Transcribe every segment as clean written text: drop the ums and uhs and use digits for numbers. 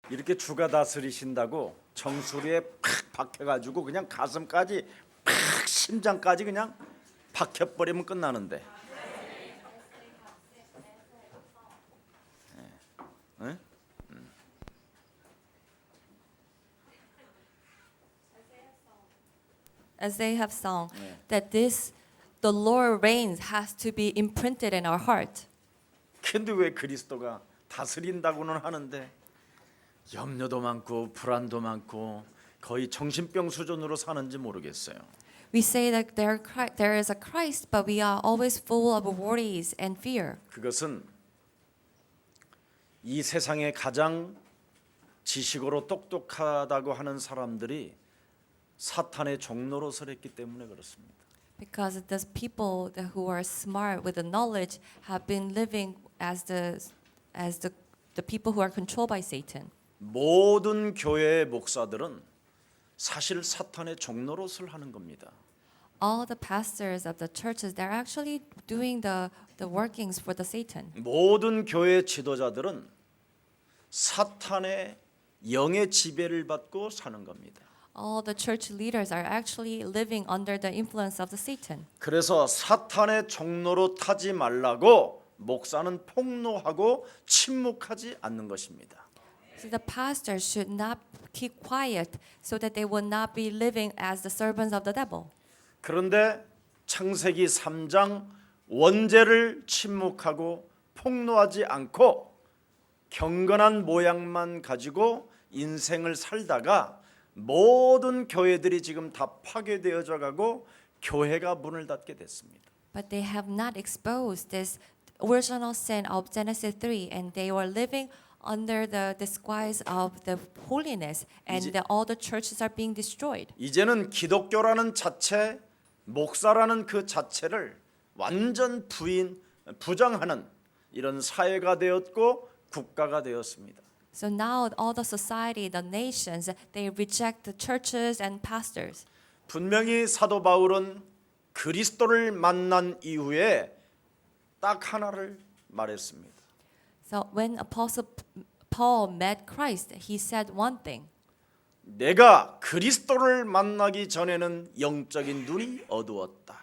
이렇게 주가 다스리신다고 정수리에 팍 박혀가지고 그냥 가슴까지 팍 심장까지 그냥 박혀버리면 끝나는데. 네? As they have sung, that this, the Lord reigns, has to be imprinted in our heart. 근데 왜 그리스도가 다스린다고는 하는데 염려도 많고 불안도 많고 거의 정신병 수준으로 사는지 모르겠어요. We say that there is a Christ, but we are always full of worries and fear. 그것은 이 세상에 가장 지식으로 똑똑하다고 하는 사람들이 사탄의 종로로 서렸기 때문에 그렇습니다. Because the people who are smart with the knowledge have been living as the people who are controlled by Satan. 모든 교회의 목사들은 사실 사탄의 종로릇을 하는 겁니다. All the pastors of the churches, they're actually doing the workings for the Satan. 모든 교회 지도자들은 사탄의 영의 지배를 받고 사는 겁니다. All the church leaders are actually living under the influence of the Satan. 그래서 사탄의 종로로 타지 말라고 목사는 폭로하고 침묵하지 않는 것입니다. So the pastors should not keep quiet so that they will not be living as the servants of the devil. 그런데 창세기 3장 원죄를 침묵하고 폭로하지 않고 경건한 모양만 가지고 인생을 살다가 모든 교회들이 지금 다 파괴되어져 가고 교회가 문을 닫게 됐습니다. But they have not exposed this original sin of Genesis 3, and they were living under the disguise of the holiness, and all the churches are being destroyed. 이제는 기독교라는 자체, 목사라는 그 자체를 완전 부정하는 이런 사회가 되었고 국가가 되었습니다. So now all the society, the nations, they reject the churches and pastors. 분명히 사도 바울은 그리스도를 만난 이후에 딱 하나를 말했습니다. So when Apostle Paul met Christ, he said one thing. 내가 그리스도를 만나기 전에는 영적인 눈이 어두웠다.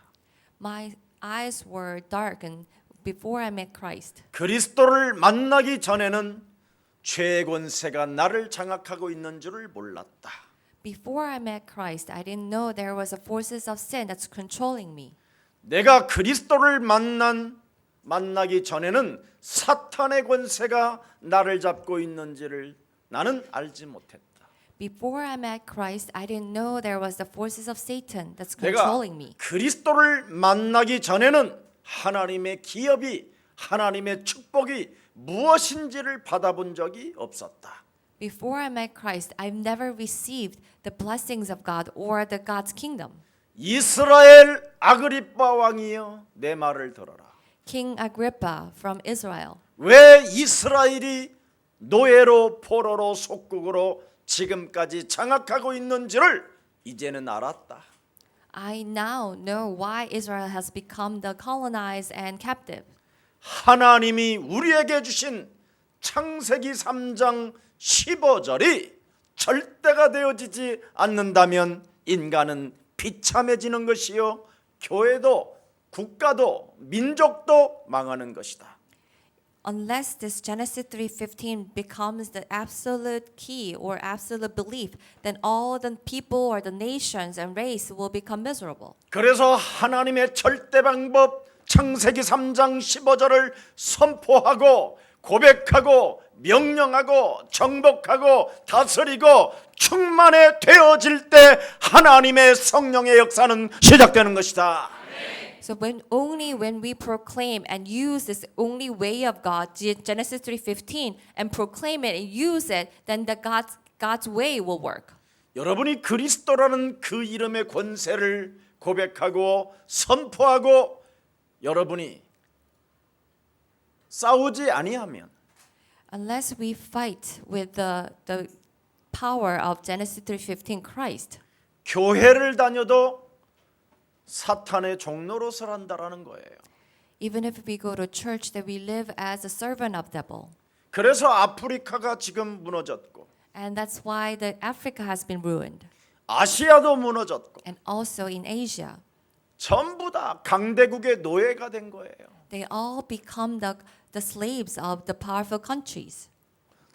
My eyes were darkened before I met Christ. 그리스도를 만나기 전에는 죄의 권세가 나를 장악하고 있는 줄을 몰랐다. Before I met Christ, I didn't know there was a forces of sin that's controlling me. 내가 그리스도를 만나기 전에는 사탄의 권세가 나를 잡고 있는지를 나는 알지 못했다. Before I met Christ, I didn't know there was the forces of Satan that's 내가 controlling me. 그리스도를 만나기 전에는 하나님의 기업이 하나님의 축복이 무엇인지를 받아본 적이 없었다. Before I met Christ, I've never received the blessings of God or the God's kingdom. 이스라엘 아그리빠 왕이여 내 말을 들어라. King Agrippa from Israel. 왜 이스라엘이 노예로 포로로 속국으로 지금까지 장악하고 있는지를 이제는 알았다. I now know why Israel has become the colonized and captive. 하나님이 우리에게 주신 창세기 3장 15절이 절대가 되어지지 않는다면 인간은 비참해지는 것이요 교회도 국가도 민족도 망하는 것이다. Unless this Genesis 3:15 becomes the absolute key or absolute belief, then all the people or the nations and race will become miserable. 그래서 하나님의 절대 방법 창세기 3장 15절을 선포하고 고백하고 명령하고 정복하고 다스리고 충만해 되어질 때 하나님의 성령의 역사는 시작되는 것이다. So only when we proclaim and use this only way of God, Genesis 3:15, and proclaim it and use it, then God's way will work. 여러분이 그리스도라는 그 이름의 권세를 고백하고 선포하고 여러분이 싸우지 아니하면 Unless we fight with the power of Genesis 3:15 Christ, 교회를 다녀도 사탄의 종로로 서란다라는 거예요. even if we go to church, that we live as a servant of devil. 그래서 아프리카가 지금 무너졌고 And that's why the Africa has been ruined. 아시아도 무너졌고 And also in Asia, 전부 다 강대국의 노예가 된 거예요. they all become the slaves of the powerful countries.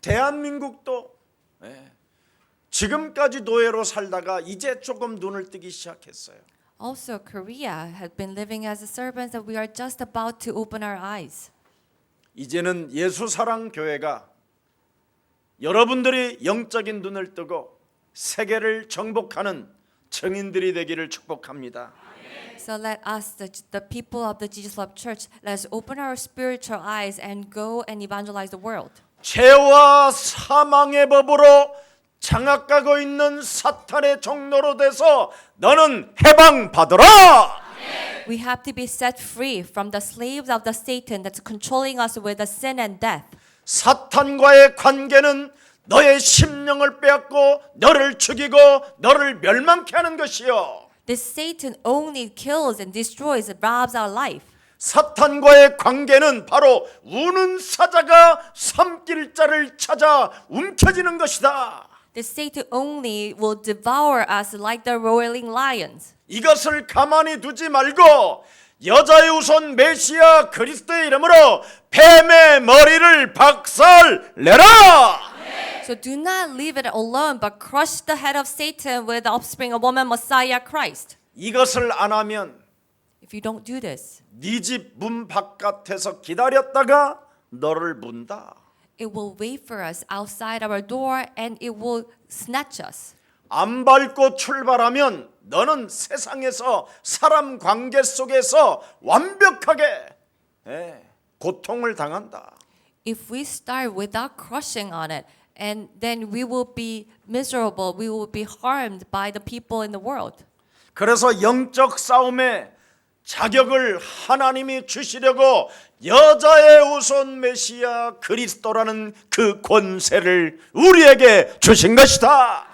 대한민국도 지금까지 노예로 살다가 이제 조금 눈을 뜨기 시작했어요. Also, Korea had been living as servants, and we are just about to open our eyes. 이제는 예수사랑 교회가 여러분들이 영적인 눈을 뜨고 세계를 정복하는 증인들이 되기를 축복합니다. So let us, the people of the Jesus Love Church, let's open our spiritual eyes and go and evangelize the world. 죄와 사망의 법으로 장악하고 있는 사탄의 종로로 돼서 너는 해방받으라. We have to be set free from the slaves of the Satan that's controlling us with the sin and death. 사탄과의 관계는 너의 심령을 빼앗고 너를 죽이고 너를 멸망케 하는 것이요. This Satan only kills and destroys, and robs our life. 사탄과의 관계는 바로 우는 사자가 섬길 자를 찾아 움켜쥐는 것이다. This Satan only will devour us like the roaring lions. 이것을 가만히 두지 말고 여자의 우선 메시아 그리스도의 이름으로 뱀의 머리를 박살내라. So do not leave it alone, but crush the head of Satan with the offspring of woman Messiah Christ. 이것을 안 하면 If you don't do this, 네 집 문 바깥에서 기다렸다가 너를 문다. it will wait for us outside our door and it will snatch us. 안 밟고 출발하면 너는 세상에서 사람 관계 속에서 완벽하게 고통을 당한다. If we start without crushing on it, and then we will be miserable, we will be harmed by the people in the world. 그래서 영적 싸움에 자격을 하나님이 주시려고 여자의 우선 메시아 그리스도라는 그 권세를 우리에게 주신 것이다.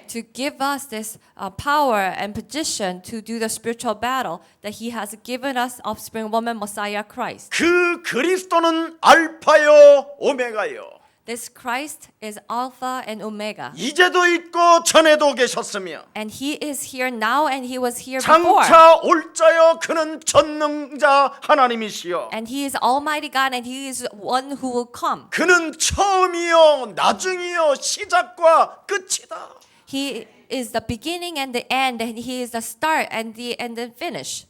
To give us this power and position to do the spiritual battle that He has given us, offspring woman Messiah Christ. 그 그리스도는 알파요 오메가요. This Christ is Alpha and Omega. 이제도 있고 전에도 계셨으며 And He is here now and He was here before. 장차 올 자여 그는 전능자 하나님이시여. And He is Almighty God and He is one who will come. 그는 처음이요 나중이요 시작과 끝이다. He is the beginning and the end, and He is the start and the finish.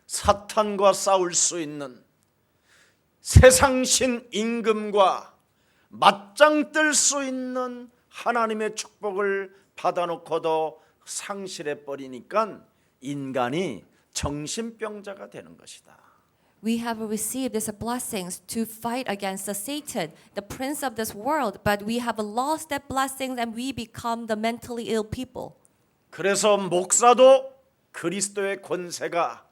사탄과 싸울 수 있는 세상신 임금과 맞짱 뜰 수 있는 하나님의 축복을 받아놓고도 상실해 버리니까 인간이 정신병자가 되는 것이다. We have received these blessings to fight against the Satan, the prince of this world, but we have lost that blessings and we become the mentally ill people. 그래서 목사도 그리스도의 권세가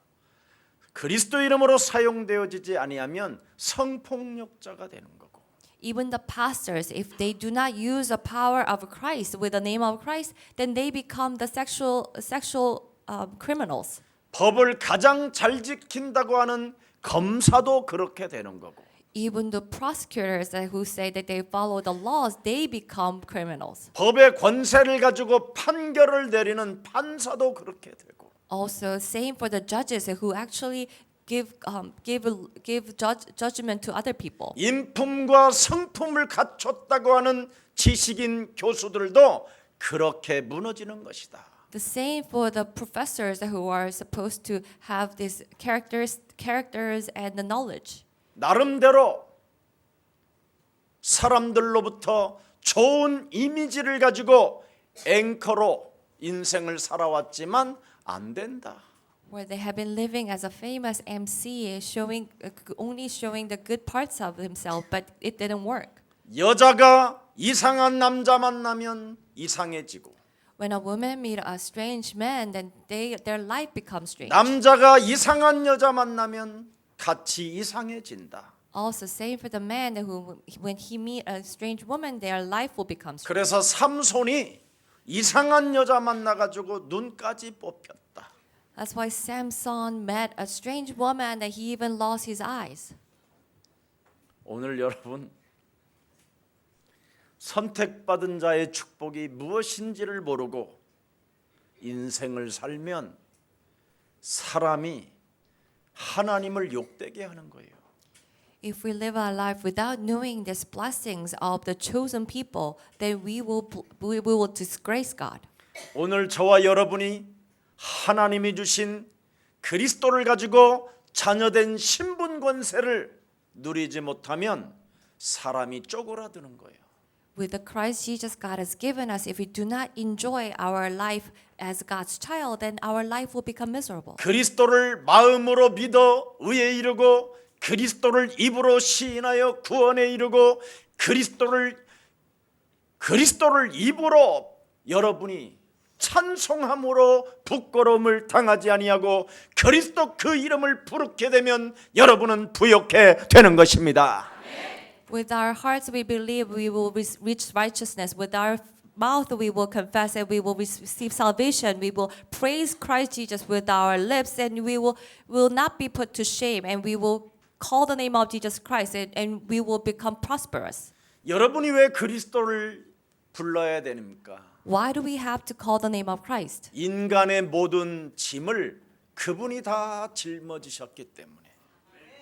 그리스도 이름으로 사용되어지지 아니하면 성폭력자가 되는 거고. Even the pastors, if they do not use the power of Christ with the name of Christ, then they become the sexual criminals. 법을 가장 잘 지킨다고 하는 검사도 그렇게 되는 거고. Even the prosecutors who say that they follow the laws, they become criminals. 법의 권세를 가지고 판결을 내리는 판사도 그렇게 되고. Also, same for the judges who actually give judgment to other people. 인품과 성품을 갖췄다고 하는 지식인 교수들도 그렇게 무너지는 것이다. The same for the professors who are supposed to have these characters and the knowledge. 나름대로 사람들로부터 좋은 이미지를 가지고 앵커로 인생을 살아왔지만 안 된다. Where they have been living as a famous MC, only showing the good parts of himself, but it didn't work. 여자가 이상한 남자 만나면 이상해지고 When a woman meet a strange man, then their life becomes strange. 남자가 이상한 여자 만나면 같이 이상해진다. Also, same for the man who, when he meet a strange woman, their life will become strange. 그래서 삼손이 이상한 여자 만나가지고 눈까지 뽑혔다. That's why Samson met a strange woman that he even lost his eyes. 오늘 여러분 선택받은 자의 축복이 무엇인지를 모르고 인생을 살면 사람이 하나님을 욕되게 하는 거예요. If we live our life without knowing these blessings of the chosen people, then we will disgrace God. 오늘 저와 여러분이 하나님이 주신 그리스도를 가지고 자녀된 신분 권세를 누리지 못하면 사람이 쪼그라드는 거예요. With the Christ Jesus God has given us, if we do not enjoy our life as God's child, then our life will become miserable. 그리스도를 마음으로 믿어 의에 이르고 그리스도를 입으로 시인하여 구원에 이르고 그리스도를 입으로 여러분이 찬송함으로 부끄러움을 당하지 아니하고 그리스도 그 이름을 부르게 되면 여러분은 부욕해 되는 것입니다. With our hearts we believe we will reach righteousness. With our mouth we will confess that we will receive salvation. We will praise Christ Jesus with our lips, and we will not be put to shame, and we will call the name of Jesus Christ, and we will become prosperous. 여러분이 왜 그리스도를 불러야 됩니까? Why do we have to call the name of Christ? 인간의 모든 짐을 그분이 다 짊어지셨기 때문에.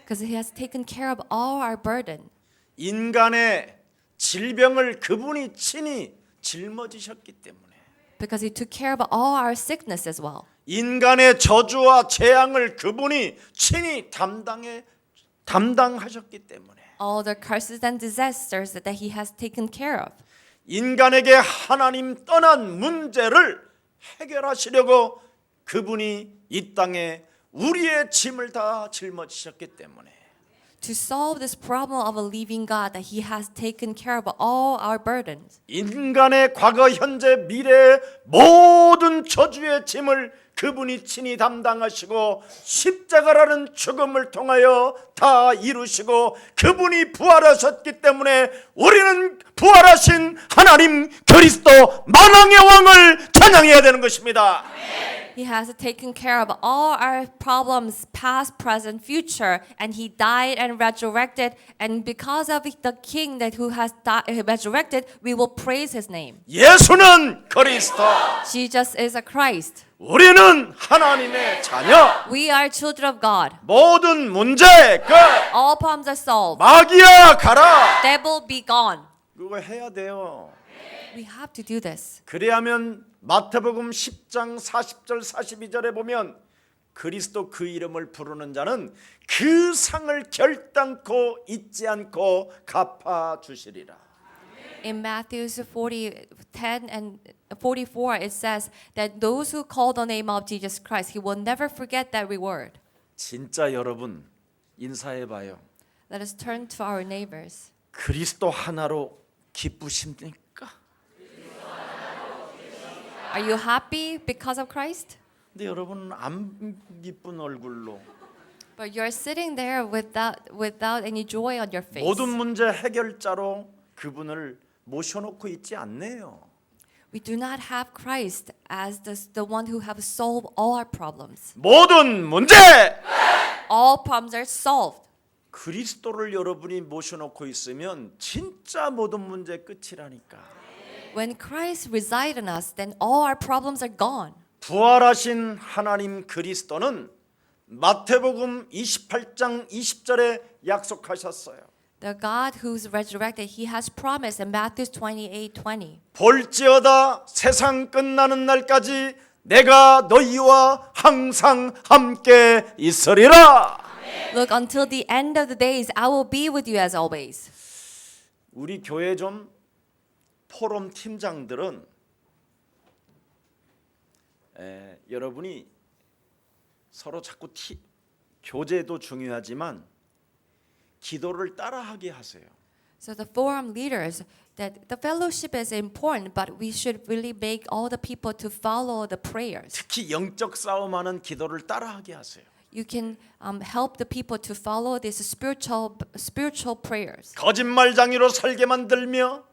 Because He has taken care of all our burden. 인간의 질병을 그분이 친히 짊어지셨기 때문에. Because He took care of all our sickness as well. 인간의 저주와 재앙을 그분이 친히 담당하셨기 때문에. All the curses and disasters that He has taken care of. 인간에게 하나님 떠난 문제를 해결하시려고 그분이 이 땅에 우리의 짐을 다 짊어지셨기 때문에. To solve this problem of a living God, that He has taken care of all our burdens. 인간의 과거, 현재, 미래의 모든 저주의 짐을 그분이 친히 담당하시고 십자가라는 죽음을 통하여 다 이루시고 그분이 부활하셨기 때문에 우리는 부활하신 하나님 그리스도 만왕의 왕을 찬양해야 되는 것입니다. He has taken care of all our problems, past, present, future, and He died and resurrected. And because of the King that who has resurrected, we will praise His name. 예수는 그리스도, Jesus is a Christ. 우리는 하나님의 자녀. We are children of God. 모든 문제 끝. All problems are solved. 마귀야 가라. Devil be gone. 그거 해야 돼요. We have to do this. 그래야면 마태복음 10장 40절 42절에 보면 그리스도 그 이름을 부르는 자는 그 상을 결단코 잊지 않고 갚아 주시리라. In Matthew 10 and 44, it says that those who call the name of Jesus Christ, He will never forget that reward. 진짜 여러분 인사해 봐요. Let us turn to our neighbors. 그리스도 하나로 기쁘십니까? Are you happy because of Christ? 근데 여러분은 안 기쁜 얼굴로 But you're sitting there without any joy on your face. 모든 문제 해결자로 그분을 모셔놓고 있지 않네요. We do not have Christ as the one who have solved all our problems. 모든 문제 All problems are solved. 그리스도를 여러분이 모셔놓고 있으면 진짜 모든 문제 끝이라니까. When Christ resides in us, then all our problems are gone. 부활하신 하나님 그리스도는 마태복음 28장 20절에 약속하셨어요. The God who's resurrected, He has promised in Matthew 28:20. 볼지어다 세상 끝나는 날까지 내가 너희와 항상 함께 있으리라. Look, until the end of the days, I will be with you as always. 우리 교회 좀 포럼 팀장들은 여러분이 서로 자꾸 교제도 중요하지만 기도를 따라하게 하세요. So the forum leaders, that the fellowship is important, but we should really make all the people to follow the prayers. 특히 영적 싸움하는 기도를 따라하게 하세요. You can help the people to follow these spiritual prayers. 거짓말장이로 살게 만들며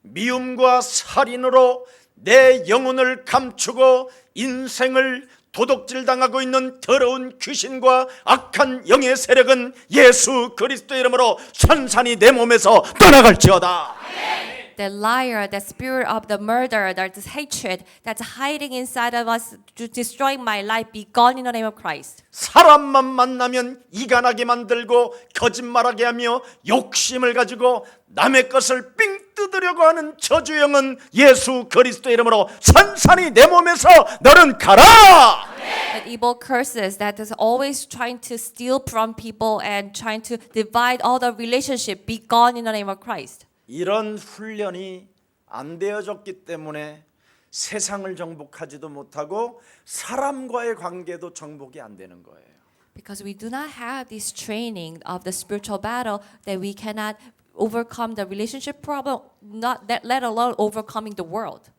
미움과 살인으로 내 영혼을 감추고 인생을 도둑질당하고 있는 더러운 귀신과 악한 영의 세력은 예수 그리스도 이름으로 산산이 내 몸에서 떠나갈지어다. The liar, the spirit of the murder, that hatred that's hiding inside of us to destroy my life, be gone in the name of Christ. 사람만 만나면 이간하게 만들고 거짓말하게 하며 욕심을 가지고 남의 것을 삥 뜯으려고 하는 저주영은 예수 그리스도의 이름으로 산산이 내 몸에서 너는 가라. That evil curses that is always trying to steal from people and trying to divide all the relationship, be gone in the name of Christ. 이런 훈련이 안 되어졌기 때문에 세상을 정복하지도 못하고 사람과의 관계도 정복이 안 되는 거예요. Because we do not have this training of the spiritual battle, that we cannot overcome the relationship problem, not that, let alone overcoming the world.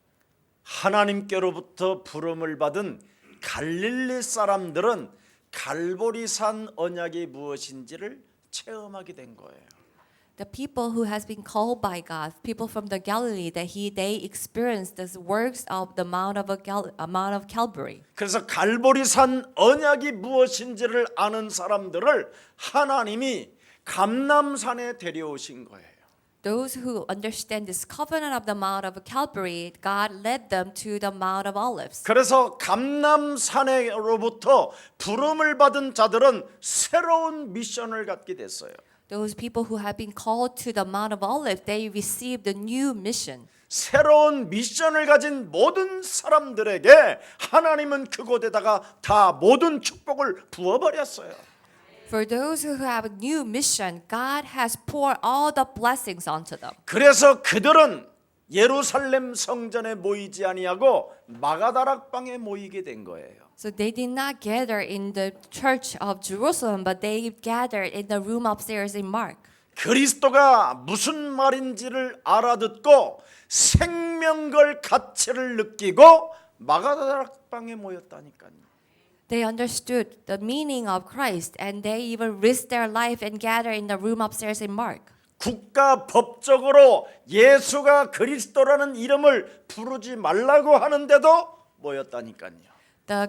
하나님께로부터 부름을 받은 갈릴리 사람들은 갈보리산 언약이 무엇인지를 체험하게 된 거예요. The people who has been called by God, people from the Galilee, that they experienced the works of the Mount of Calvary. 그래서 갈보리산 언약이 무엇인지를 아는 사람들을 하나님이 감람산에 데려오신 거예요. Those who understand this covenant of the Mount of Calvary, God led them to the Mount of Olives. 그래서 감람산으로부터 부름을 받은 자들은 새로운 미션을 갖게 됐어요. Those people who have been called to the Mount of Olives, they received a new mission. 새로운 미션을 가진 모든 사람들에게 하나님은 그곳에다가 다 모든 축복을 부어버렸어요. For those who have a new mission, God has poured all the blessings onto them. 그래서 그들은 예루살렘 성전에 모이지 아니하고 마가다락방에 모이게 된 거예요. So they did not gather in the church of Jerusalem, but they gathered in the room upstairs in Mark. 그리스도가 무슨 말인지를 알아듣고 생명걸 가치를 느끼고 마가다락방에 모였다니까요. They understood the meaning of Christ, and they even risked their life and gathered in the room upstairs in Mark. 국가 법적으로 예수가 그리스도라는 이름을 부르지 말라고 하는데도 모였다니까요. The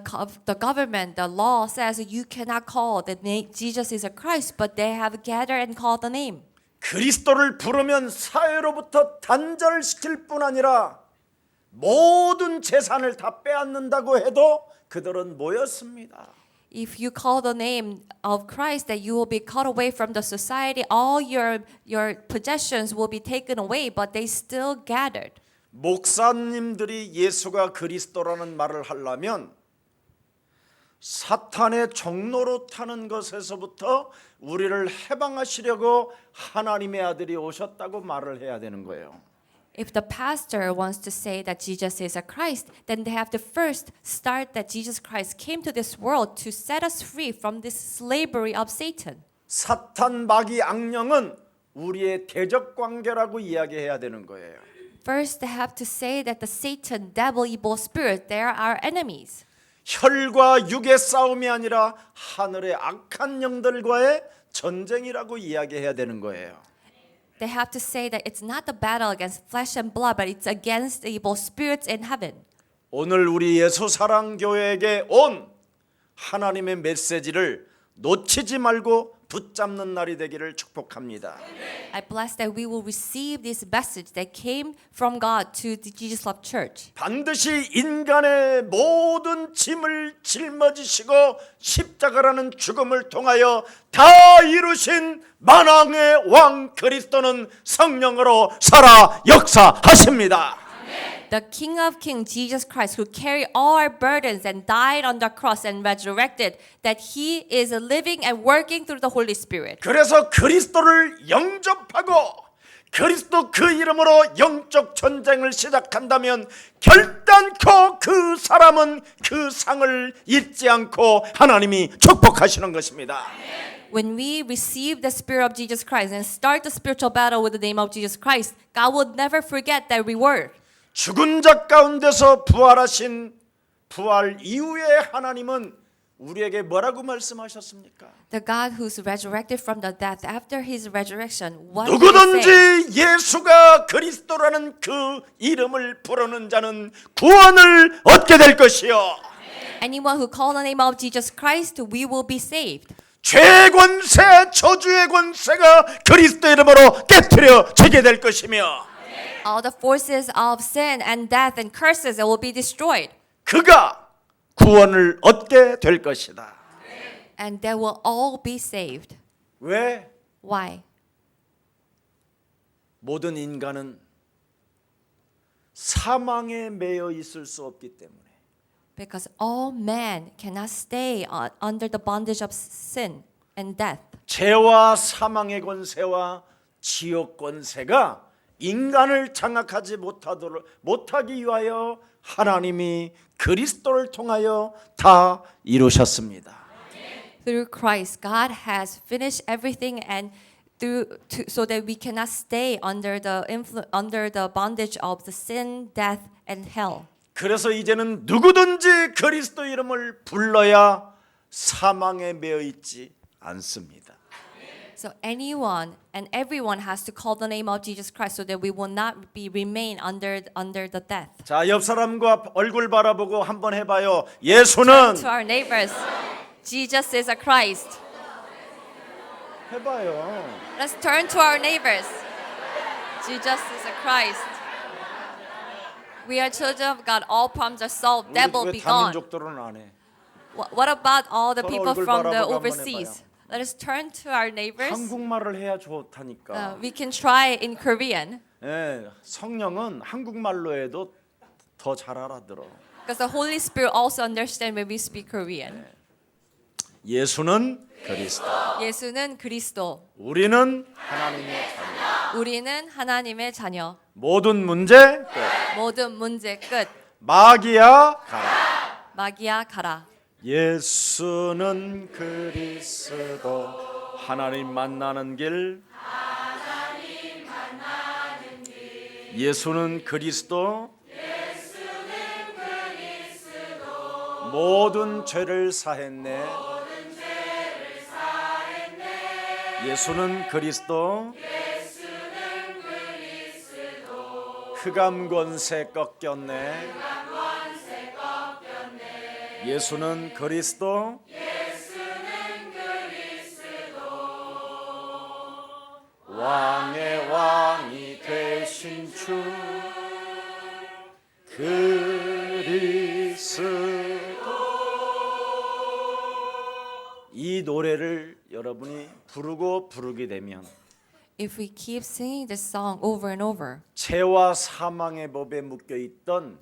government, the law says you cannot call the name Jesus is a Christ, but they have gathered and called the name. 그리스도를 부르면 사회로부터 단절시킬 뿐 아니라 모든 재산을 다 빼앗는다고 해도 그들은 모였습니다. If you call the name of Christ, that you will be cut away from the society, all your possessions will be taken away, but they still gathered. 목사님들이 예수가 그리스도라는 말을 하려면 사탄의 종로로 타는 것에서부터 우리를 해방하시려고 하나님의 아들이 오셨다고 말을 해야 되는 거예요. If the pastor wants to say that Jesus is a Christ, then they have to first start that Jesus Christ came to this world to set us free from this slavery of Satan. 사탄 마귀 악령은 우리의 대적 관계라고 이야기해야 되는 거예요. First, they have to say that the Satan, devil, evil spirit, they are our enemies. 혈과 육의 싸움이 아니라 하늘의 악한 영들과의 전쟁이라고 이야기해야 되는 거예요. They have to say that it's not the battle against flesh and blood, but it's against the evil spirits in heaven. 오늘 우리 예수사랑교회에게 온 하나님의 메시지를 놓치지 말고 붙잡는 날이 되기를 축복합니다. I bless that we will receive this message that came from God to the Jesus Love Church. 반드시 인간의 모든 짐을 짊어지시고 십자가라는 죽음을 통하여 다 이루신 만왕의 왕 그리스도는 성령으로 살아 역사하십니다. The King of Kings, Jesus Christ, who carried all our burdens and died on the cross and resurrected, that He is living and working through the Holy Spirit. 그래서 그리스도를 영접하고 그리스도 그 이름으로 영적 전쟁을 시작한다면 결단코 그 사람은 그 상을 잊지 않고 하나님이 축복하시는 것입니다. When we receive the Spirit of Jesus Christ and start the spiritual battle with the name of Jesus Christ, God will never forget that reward. 죽은 자 가운데서 부활하신 부활 이후에 하나님은 우리에게 뭐라고 말씀하셨습니까? The God who's resurrected from the death after His resurrection, what did He say? 누구든지 예수가 그리스도라는 그 이름을 부르는 자는 구원을 얻게 될 것이요. Anyone who calls the name of Jesus Christ, we will be saved. 죄의 권세, 저주의 권세가 그리스도 이름으로 깨트려지게 될 것이며 All the forces of sin and death and curses will be destroyed. 그가 구원을 얻게 될 것이다. And they will all be saved. 왜? Why? 모든 인간은 사망에 매여 있을 수 없기 때문에. Because all men cannot stay under the bondage of sin and death. 죄와 사망의 권세와 지옥 권세가 인간을 장악하지 못하기 위하여 하나님이 그리스도를 통하여 다 이루셨습니다. Through Christ, God has finished everything, and so that we cannot stay under the bondage of the sin, death, and hell. 그래서 이제는 누구든지 그리스도 이름을 불러야 사망에 매여 있지 않습니다. So anyone and everyone has to call the name of Jesus Christ, so that we will not remain under the death. 자, 옆 사람과 얼굴 바라보고 한번 해봐요. 예수는 To our neighbors, Jesus is a Christ. 해봐요. Let's turn to our neighbors. Jesus is a Christ. We are children of God. All problems are solved. Devil 왜 be gone. 다민족들은 안 해? What about all the 서로 people 얼굴 from the 바라보고 한번 overseas? Let us turn to our neighbors. 한국말을 해야 좋다니까. We can try in Korean, 예, 성령은 한국말로 해도 더 잘 알아들어. because the Holy Spirit also understands when we speak Korean. 예수는 그리스도. 예수는 그리스도. 우리는 하나님의 자녀. 우리는 하나님의 자녀. 모든 문제 끝. 모든 문제 끝. 마귀야 가라. 마귀야 가라. 예수는 그리스도. 하나님 만나는 길. 예수는 그리스도. 모든 죄를 사했네. 예수는 그리스도. 흑암 권세 꺾였네. 예수는 그리스도. 왕의 왕이 되신 주 그리스도. 이 노래를 여러분이 부르게 되면 If we keep singing this song over and over, 죄와 사망의 법에 묶여 있던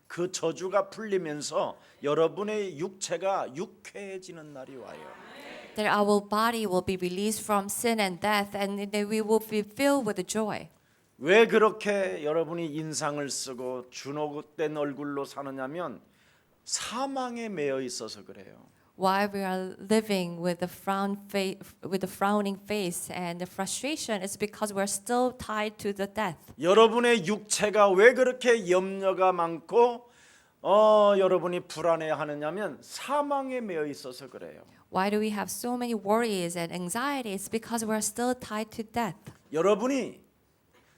그 저주가 풀리면서 여러분의 육체가 유쾌해지는 날이 와요. that our body will be released from sin and death, and that we will be filled with joy. 왜 그렇게 여러분이 인상을 쓰고 준호된 얼굴로 사느냐면 사망에 매여 있어서 그래요. Why we are living with the frowning face and the frustration is because we are still tied to the death. 여러분의 육체가 왜 그렇게 염려가 많고 여러분이 불안해하느냐면 사망에 매여 있어서 그래요. Why do we have so many worries and anxieties? Because we are still tied to death. 여러분이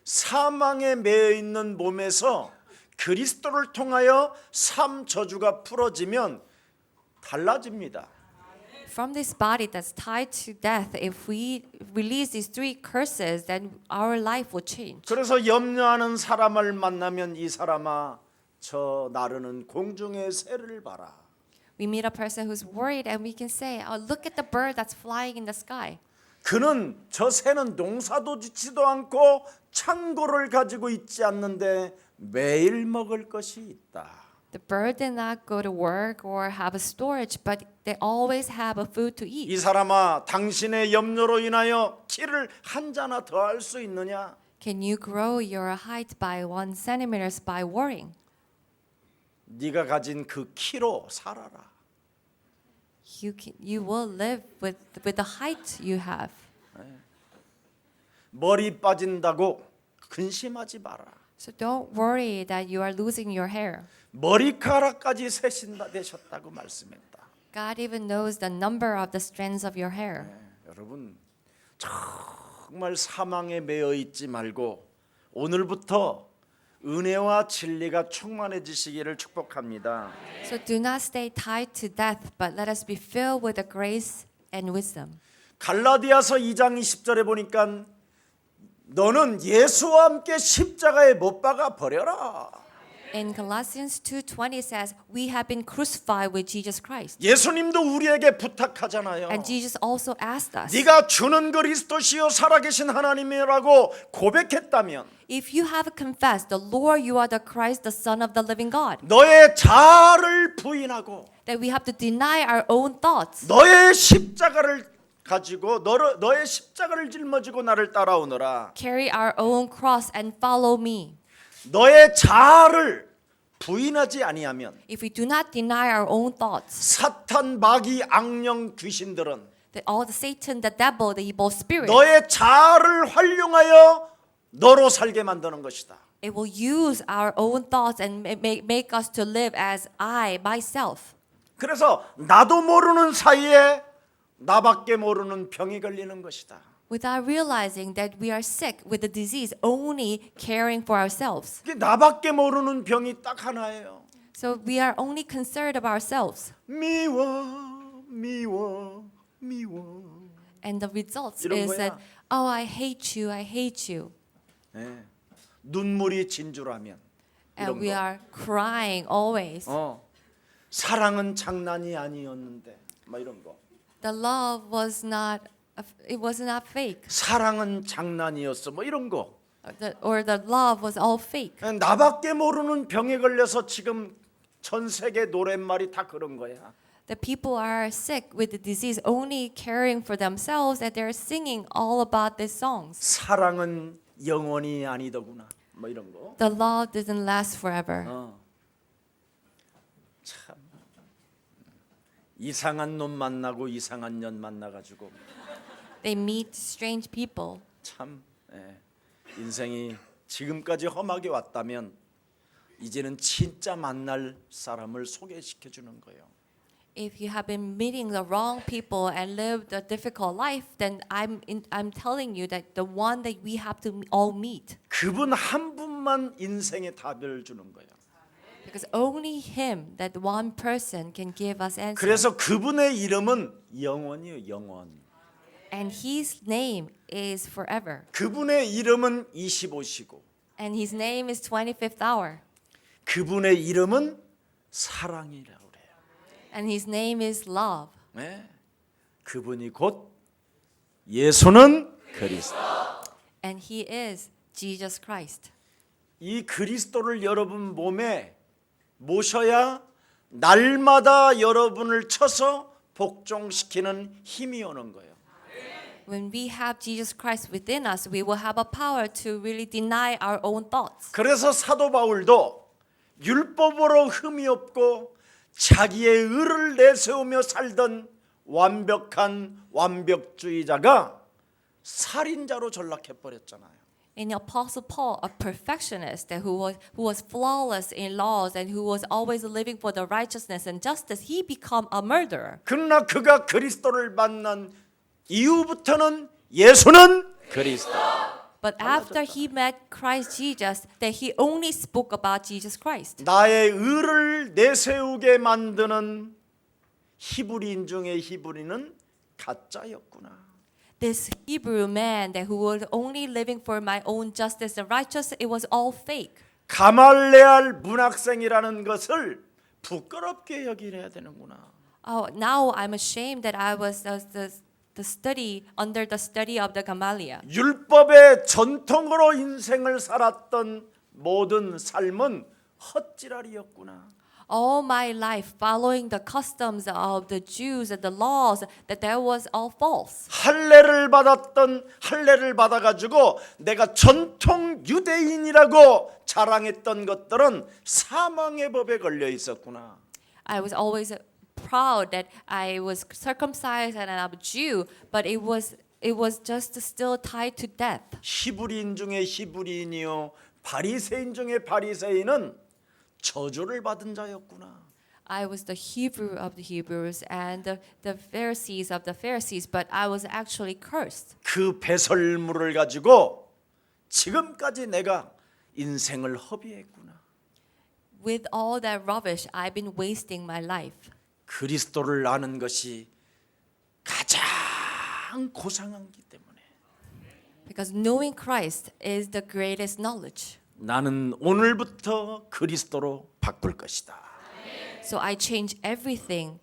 사망에 매여 있는 몸에서 그리스도를 통하여 삶 저주가 풀어지면 달라집니다. From this body that's tied to death, if we release these three curses, then our life will change. 그래서 염려하는 사람을 만나면 이 사람아 저 나르는 공중의 새를 봐라. We meet a person who's worried and we can say, "Oh, look at the bird that's flying in the sky." 그는 저 새는 농사도 짓지도 않고 창고를 가지고 있지 않는데 매일 먹을 것이 있다. The bird did not go to work or have a storage, but they always have a food to eat. 이 사람아 당신의 염려로 인하여 키를 한 자나 더 할 수 있느냐? Can you grow your height by 1 centimeter by worrying? 네가 가진 그 키로 살아라. You will live with the height you have. 머리 빠진다고 근심하지 마라. So don't worry that you are losing your hair. 머리카락까지 세신다 되셨다고 말씀했다. God even knows the number of the strands of your hair. 여러분 정말 사망에 매여 있지 말고 오늘부터 은혜와 진리가 충만해지시기를 축복합니다. So do not stay tied to death, but let us be filled with the grace and wisdom. 갈라디아서 2장 20절에 보니까 너는 예수와 함께 십자가에 못 박아 버려라. In Colossians 2:20 says, we have been crucified with Jesus Christ. 예수님도 우리에게 부탁하잖아요. And Jesus also asked us, 네가 주는 그리스도시요 살아계신 하나님이라고 고백했다면 if you have confessed, the Lord, you are the Christ, the Son of the living God, 너의 자아를 부인하고 that we have to deny our own thoughts. 너의 십자가를 가지고 너의 십자가를 짊어지고 나를 따라오너라. Carry our own cross and follow me. 너의 자아를 부인하지 아니하면 If we do not deny our own thoughts, 사탄, 마귀, 악령, 귀신들은 that all the Satan, the devil, the evil spirit, 너의 자아를 활용하여 너로 살게 만드는 것이다. it will use our own thoughts and make us to live as I, myself. 그래서 나도 모르는 사이에 나밖에 모르는 병이 걸리는 것이다. Without realizing that we are sick with the disease, only caring for ourselves. 이게 나밖에 모르는 병이 딱 하나예요. So we are only concerned of ourselves. 미워, 미워, 미워. And the result 이런 is 거야. that, oh, I hate you, I hate you. 네. 눈물이 진주라면 And 이런 we 거. are crying always. 사랑은 장난이 아니었는데 막 이런 거. The love was not, it was not fake. 사랑은 장난이었어 뭐 이런 거. Or the love was all fake. 나밖에 모르는 병에 걸려서 지금 전 세계 노랫말이 다 그런 거야. The people are sick with the disease, only caring for themselves, and they're singing all about these songs. 사랑은 영원히 아니더구나 뭐 이런 거. The love doesn't last forever. 참 이상한 놈 만나고 이상한 년 만나가지고 They meet strange people. 참 인생이 지금까지 험하게 왔다면 이제는 진짜 만날 사람을 소개시켜 주는 거예요. If you have been meeting the wrong people and lived a difficult life, then I'm telling you that the one that we have to all meet. 그분 한 분만 인생의 답을 주는 거예요. Because only him, that one person, can give us answers. 그래서 그분의 이름은 영원이에요. 영원. And his name is forever. 그분의 이름은 25시고 And his name is 25th hour. 그분의 이름은 사랑이라고 그래요. And his name is love. 네. 그분이 곧 예수는 그리스도. And he is Jesus Christ. 이 그리스도를 여러분 몸에 모셔야 날마다 여러분을 쳐서 복종시키는 힘이 오는 거예요. When we have Jesus Christ within us, we will have a power to really deny our own thoughts. 그래서 사도 바울도 율법으로 흠이 없고 자기의 의를 내세우며 살던 완벽한 완벽주의자가 살인자로 전락해 버렸잖아요. In the Apostle Paul, a perfectionist who was flawless in laws and who was always living for the righteousness and justice, he became a murderer. 그러나 그가 그리스도를 만난 이후부터는 예수는 그리스도. But after he met Christ Jesus, that he only spoke about Jesus Christ. 나의 의를 내세우게 만드는 히브리인 중에 히브리는 가짜였구나. This Hebrew man that who was only living for my own justice and righteousness, it was all fake. 가말레알 문학생이라는 것을 부끄럽게 여기려야 되는구나. Oh, now I'm ashamed that I was the study under the study of the Gamaliel. 율법의 전통으로 인생을 살았던 모든 삶은 헛지랄이었구나. All my life following the customs of the Jews and the laws, that was all false. 할례를 받아가지고 내가 전통 유대인이라고 자랑했던 것들은 사망의 법에 걸려 있었구나. I was always proud that I was circumcised and I'm a Jew, but it was just still tied to death. 히브리인 중에 히브리인이요 바리새인 중에 바리새인은 저주를 받은 자였구나. I was the Hebrew of the Hebrews and the Pharisees of the Pharisees, but I was actually cursed. 그 배설물을 가지고 지금까지 내가 인생을 허비했구나. With all that rubbish, I've been wasting my life. 그리스도를 아는 것이 가장 고상하기 때문에 Because knowing Christ is the greatest knowledge. 나는 오늘부터 그리스도로 바꿀 것이다. So I change everything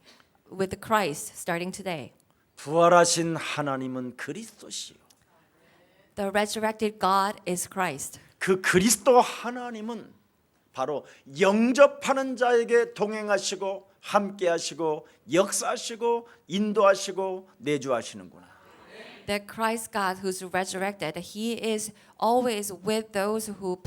with Christ starting today. 부활하신 하나님은 그리스도시요. The resurrected God is Christ. 그 그리스도 하나님은 바로 영접하는 자에게 동행하시고 함께하시고 역사하시고 인도하시고 내주하시는구나. That Christ God who's resurrected, He is always with those who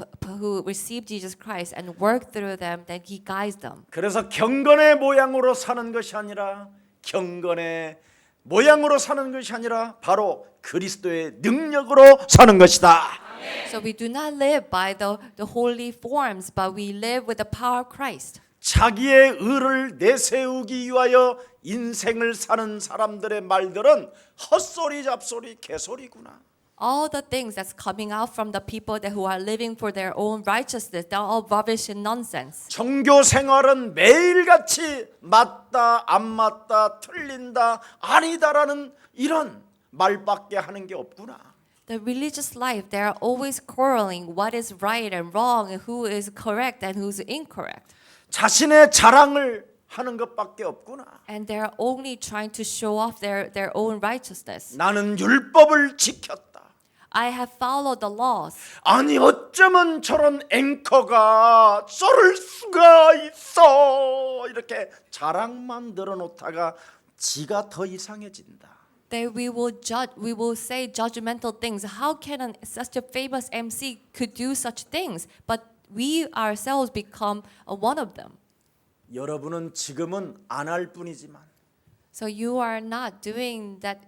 receive Jesus Christ and work through them, that He guides them. 그래서 경건의 모양으로 사는 것이 아니라 경건의 모양으로 사는 것이 아니라 바로 그리스도의 능력으로 사는 것이다. So we do not live by the holy forms, but we live with the power of Christ. 자기의 의를 내세우기 위하여 인생을 사는 사람들의 말들은 헛소리 잡소리 개소리구나. All the things that's coming out from the people that who are living for their own righteousness, they're all rubbish and nonsense. 종교 생활은 매일같이 맞다 안 맞다 틀린다 아니다라는 이런 말밖에 하는 게 없구나. The religious life, they are always quarreling what is right and wrong, and who is correct and who's incorrect. 자신의 자랑을 하는 것밖에 없구나. And they're only trying to show off their own righteousness. 나는 율법을 지켰다. I have followed the laws. 아니 어쩌면 저런 앵커가 썰을 수가 있어. 이렇게 자랑만 늘어놓다가 지가 더 이상해진다. That we will say judgmental things. How can such a famous MC could do such things? But we ourselves become one of them. 여러분은 지금은 안 할 뿐이지만 So you are not doing that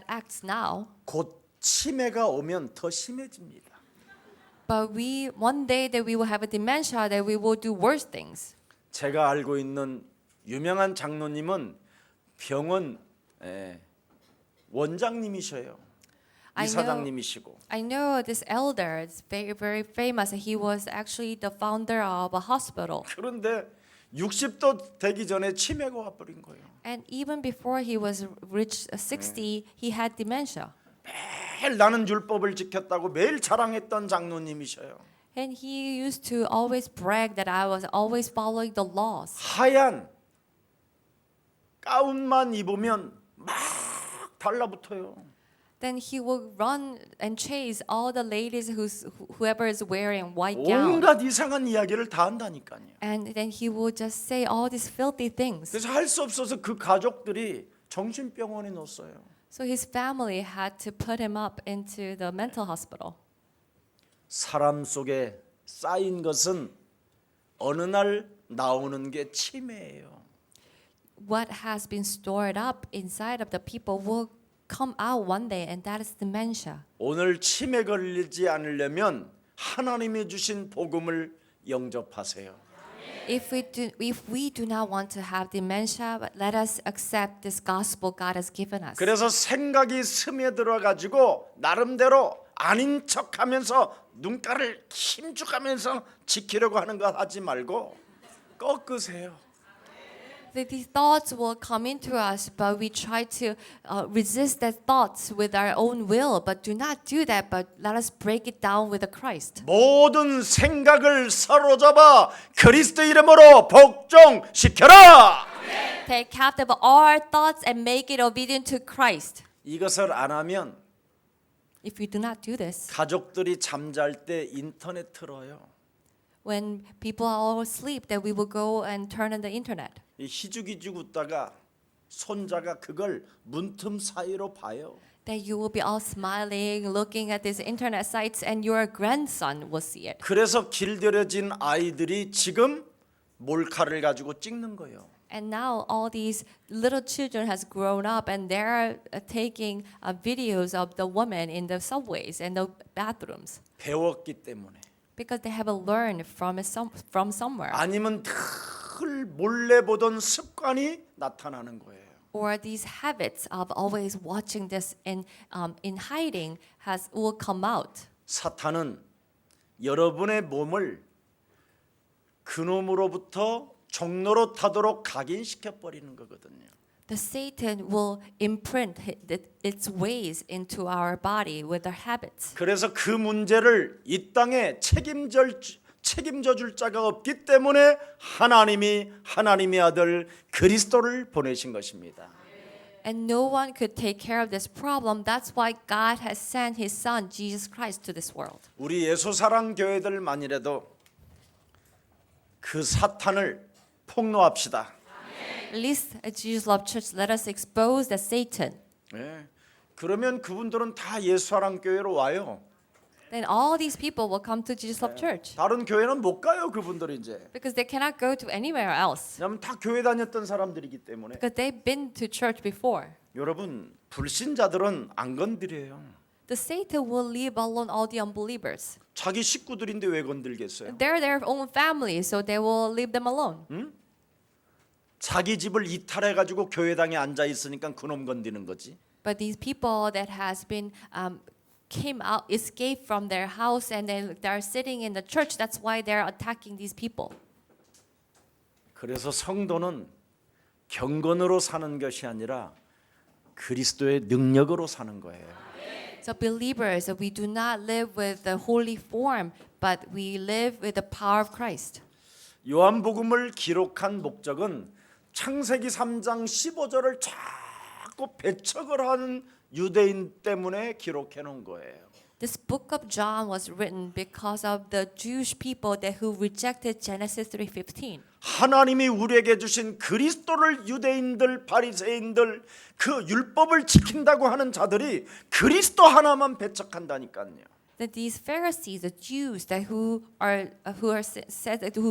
acts now. 곧 치매가 오면 더 심해집니다. But one day that we will have a dementia, that we will do worse things. 제가 알고 있는 유명한 장로님은 병원 원장님이셔요. 이사장님이시고. I know this elder. It's very, very famous. He was actually the founder of a hospital. 그런데 60도 되기 전에 치매가 와버린 거예요. And even before he was reached 60, he had dementia. 매일 나는 율법을 지켰다고 매일 자랑했던 장로님이셔요. And he used to always brag that I was always following the laws. 하얀 가운만 입으면 막 달라붙어요. Then he will run and chase all the ladies whoever is wearing white gown. 온갖 이상한 이야기를 다 한다니까요. And then he will just say all these filthy things. 그래서 할 수 없어서 그 가족들이 정신병원에 넣었어요. So his family had to put him up into the mental hospital. 사람 속에 쌓인 것은 어느 날 나오는 게 치매예요. What has been stored up inside of the people will come out one day, and that is dementia. 오늘 치매 걸리지 않으려면 하나님이 주신 복음을 영접하세요. If we do not want to have dementia, but let us accept this gospel God has given us. 그래서 생각이 스며들어 가지고 나름대로 아닌 척하면서 눈가를 힘주가면서 지키려고 하는 거 하지 말고 꺾으세요. These thoughts will come into us, but we try to resist that thoughts with our own will. But do not do that. But let us break it down with the Christ. 모든 생각을 사로잡아 그리스도 이름으로 복종시켜라. Take captive all our thoughts and make it obedient to Christ. 이것을 안 하면 If you do not do this, 가족들이 잠잘 때 인터넷 틀어요. when people are all asleep, that we will go and turn on the internet. 이 희죽희죽 웃다가 손자가 그걸 문틈 사이로 봐요. That you will be all smiling, looking at these internet sites, and your grandson will see it. 그래서 길들여진 아이들이 지금 몰카를 가지고 찍는 거예요. And now all these little children has grown up, and they're taking videos of the women in the subways and the bathrooms 배웠기 때문에. because they have learned from somewhere. 아니면 늘 몰래 보던 습관이 나타나는 거예요. Or these habits of always watching this in hiding will come out. 사탄은 여러분의 몸을 그놈으로부터 종로로 타도록 각인시켜 버리는 거거든요. The Satan will imprint its ways into our body with their habits. 그래서 그 문제를 이 땅에 책임져 줄 자가 없기 때문에 하나님이 하나님의 아들 그리스도를 보내신 것입니다. And no one could take care of this problem. That's why God has sent His Son, Jesus Christ, to this world. 우리 예수사랑 교회들만이라도 그 사탄을 폭로합시다. At least at Jesus Love Church, let us expose the Satan. 예. 그러면 그분들은 다 예수사랑 교회로 와요. Then all these people will come to Jesus Love Church 다른 교회는 못 가요, 그분들이 이제. because they cannot go to anywhere else 왜냐하면 다 교회 다녔던 사람들이기 때문에. because they've been to church before. 여러분, 불신자들은 안 건드려요. The Satan will leave alone all the unbelievers. 자기 식구들인데 왜 건들겠어요? They're their own family, so they will leave them alone. 자기 집을 이탈해 가지고 교회당에 앉아 있으니까 그놈 건드는 거지. But these people that has been escaped from their house and then they're sitting in the church, that's why they're attacking these people. 그래서 성도는 경건으로 사는 것이 아니라 그리스도의 능력으로 사는 거예요. So believers, we do not live with the holy form, but we live with the power of Christ. 요한복음을 기록한 목적은 창세기 3장 15절을 자꾸 배척을 하는 유대인 때문에 기록해 놓은 거예요. This book of John was written because of the Jewish people who rejected Genesis 3:15. 하나님이 우리에게 주신 그리스도를 유대인들, 바리새인들 그 율법을 지킨다고 하는 자들이 그리스도 하나만 배척한다니까요. That these Pharisees, the Jews who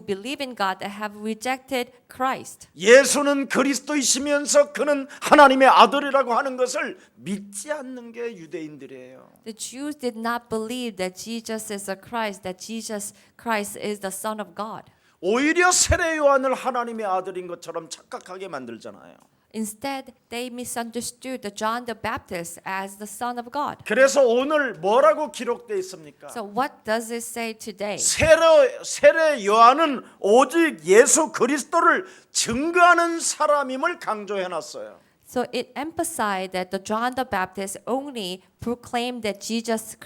believe in God, that have rejected Christ. 예수는 그리스도이시면서 그는 하나님의 아들이라고 하는 것을 믿지 않는 게 유대인들이에요. The Jews did not believe that Jesus is the Christ, that Jesus Christ is the Son of God. 오히려 세례 요한을 하나님의 아들인 것처럼 착각하게 만들잖아요. Instead, they misunderstood the John the Baptist as the Son of God. 그래서 오늘 뭐라고 기록되어 있습니까? So what does it say today? 세례 요한은 오직 예수 그리스도를 증거하는 사람임을 강조해 놨어요. So it emphasized that the John the Baptist only proclaimed that Jesus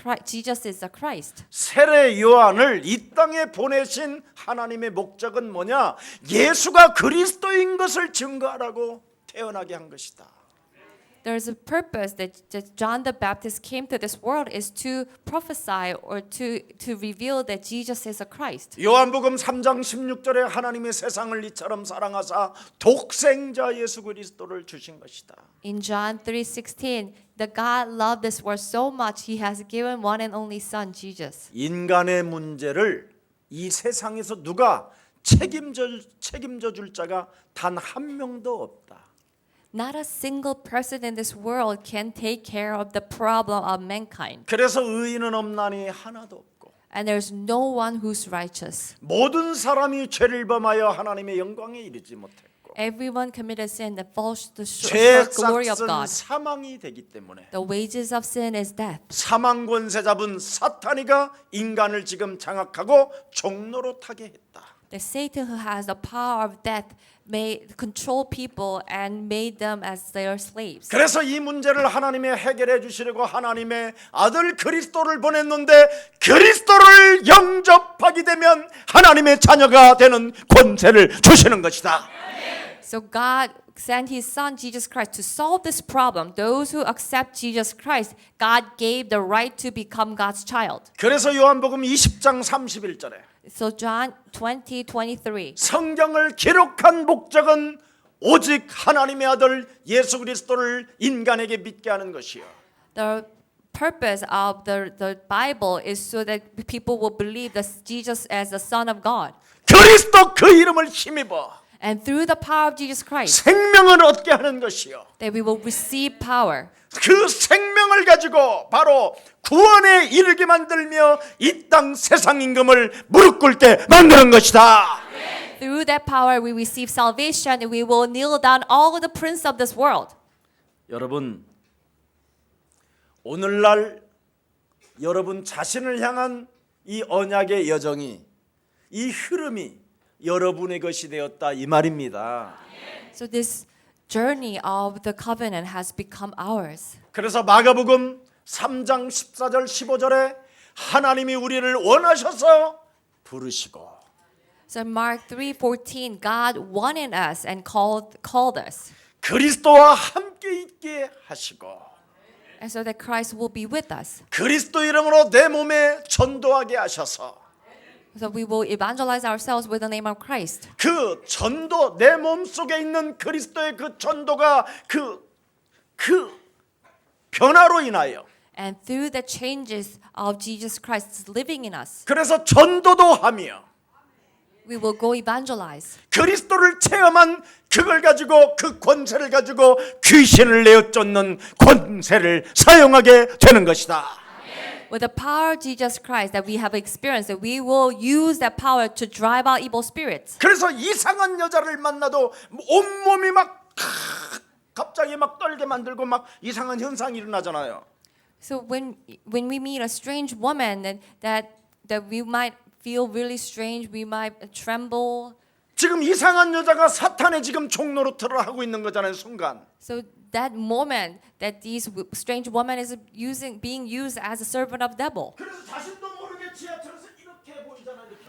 is the Christ. 세례 요한을 이 땅에 보내신 하나님의 목적은 뭐냐? 예수가 그리스도인 것을 증거하라고 태어나게 한 것이다. There's a purpose that John the Baptist came to this world is to prophesy or to reveal that Jesus is a Christ. 요한복음 3장 16절에 하나님의 세상을 이처럼 사랑하사 독생자 예수 그리스도를 주신 것이다. In John 3:16, the God loved this world so much he has given one and only Son, Jesus. 인간의 문제를 이 세상에서 누가 책임져 줄 자가 단 한 명도 없다. Not a single person in this world can take care of the problem of mankind. 그래서 의인은 없나니 하나도 없고 And there's no one who's righteous. 모든 사람이 죄를 범하여 하나님의 영광에 이르지 못했고 Everyone committed sin that falls short 죄의 of the glory of 싹은 God. 사망이 되기 때문에 The wages of sin is death. 사망 권세 잡은 사탄이가 인간을 지금 장악하고 종로로 타게 했다. That Satan, who has the power of death, may control people and made them as their slaves. 그래서 이 문제를 하나님이 해결해 주시려고 하나님의 아들 그리스도를 보냈는데 그리스도를 영접하게 되면 하나님의 자녀가 되는 권세를 주시는 것이다. So God sent His Son Jesus Christ to solve this problem. Those who accept Jesus Christ, God gave the right to become God's child. 그래서 요한복음 20장 31절에 So John 20:23. 성경을 기록한 목적은 오직 하나님의 아들 예수 그리스도를 인간에게 믿게 하는 것이요. The purpose of the Bible is so that people will believe that Jesus as the Son of God. 그리스도 그 이름을 힘입어 And through the power of Jesus Christ, 생명을 얻게 하는 것이요. that we will receive power. 그 생명을 가지고 바로 구원에 이르게 만들며 이 땅 세상 임금을 무릎 꿇게 만드는 것이다. Through that power, we receive salvation, and we will kneel down all of the prince of this world. 여러분, 오늘날 여러분 자신을 향한 이 언약의 여정이 이 흐름이 여러분의 것이 되었다 이 말입니다. So this journey of the covenant has become ours. 그래서 마가복음 3장 14절 15절에 하나님이 우리를 원하셔서 부르시고 So Mark 3:14, God wanted us and called us, 그리스도와 함께 있게 하시고 and so that Christ will be with us. 그리스도 이름으로 내 몸에 전도하게 하셔서 So we will evangelize ourselves with the name of Christ. 그 전도 내 몸속에 있는 그리스도의 그 전도가 그 변화로 인하여 And through the changes of Jesus Christ living in us, 그래서 전도도 하며 we will go evangelize. 그리스도를 체험한 그걸 가지고 그 권세를 가지고 귀신을 내어 쫓는 권세를 사용하게 되는 것이다. With the power of Jesus Christ that we have experienced, we will use that power to drive out evil spirits. 그래서 이상한 여자를 만나도 온몸이 막 갑자기 막 떨게 만들고 막 이상한 현상이 일어나잖아요. So when we meet a strange woman, that we might feel really strange, we might tremble. 지금 이상한 여자가 사탄의 지금 종노릇을 하고 있는 거잖아요, 순간. So that moment that this strange woman is being used as a servant of devil. 그래서 자신도 모르게 지하철에서 이렇게 보이잖아요, 이렇게.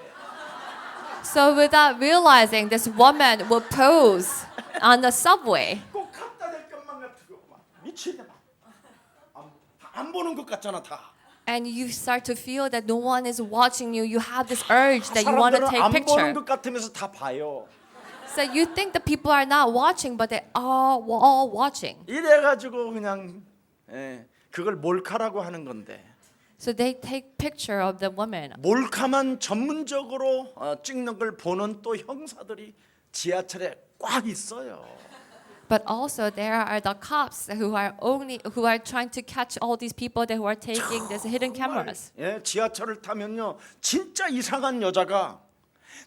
So without realizing, this woman will pose on the subway. 꼭 갖다 댈 것만 같고 막 미치게 막. 안 보는 것 같잖아, 다. And you start to feel that no one is watching you. You have this urge that you want to 사람들은 take 안 보는 picture. 것 같으면서 다 봐요. So you think the people are not watching, but they are all watching. 이래가지고 그냥 그걸 몰카라고 하는 건데 So they take picture of the woman. 몰카만 전문적으로 찍는 걸 보는 또 형사들이 지하철에 꽉 있어요. But also there are the cops who are trying to catch all these people who are taking these hidden cameras. 예, 지하철을 타면요 진짜 이상한 여자가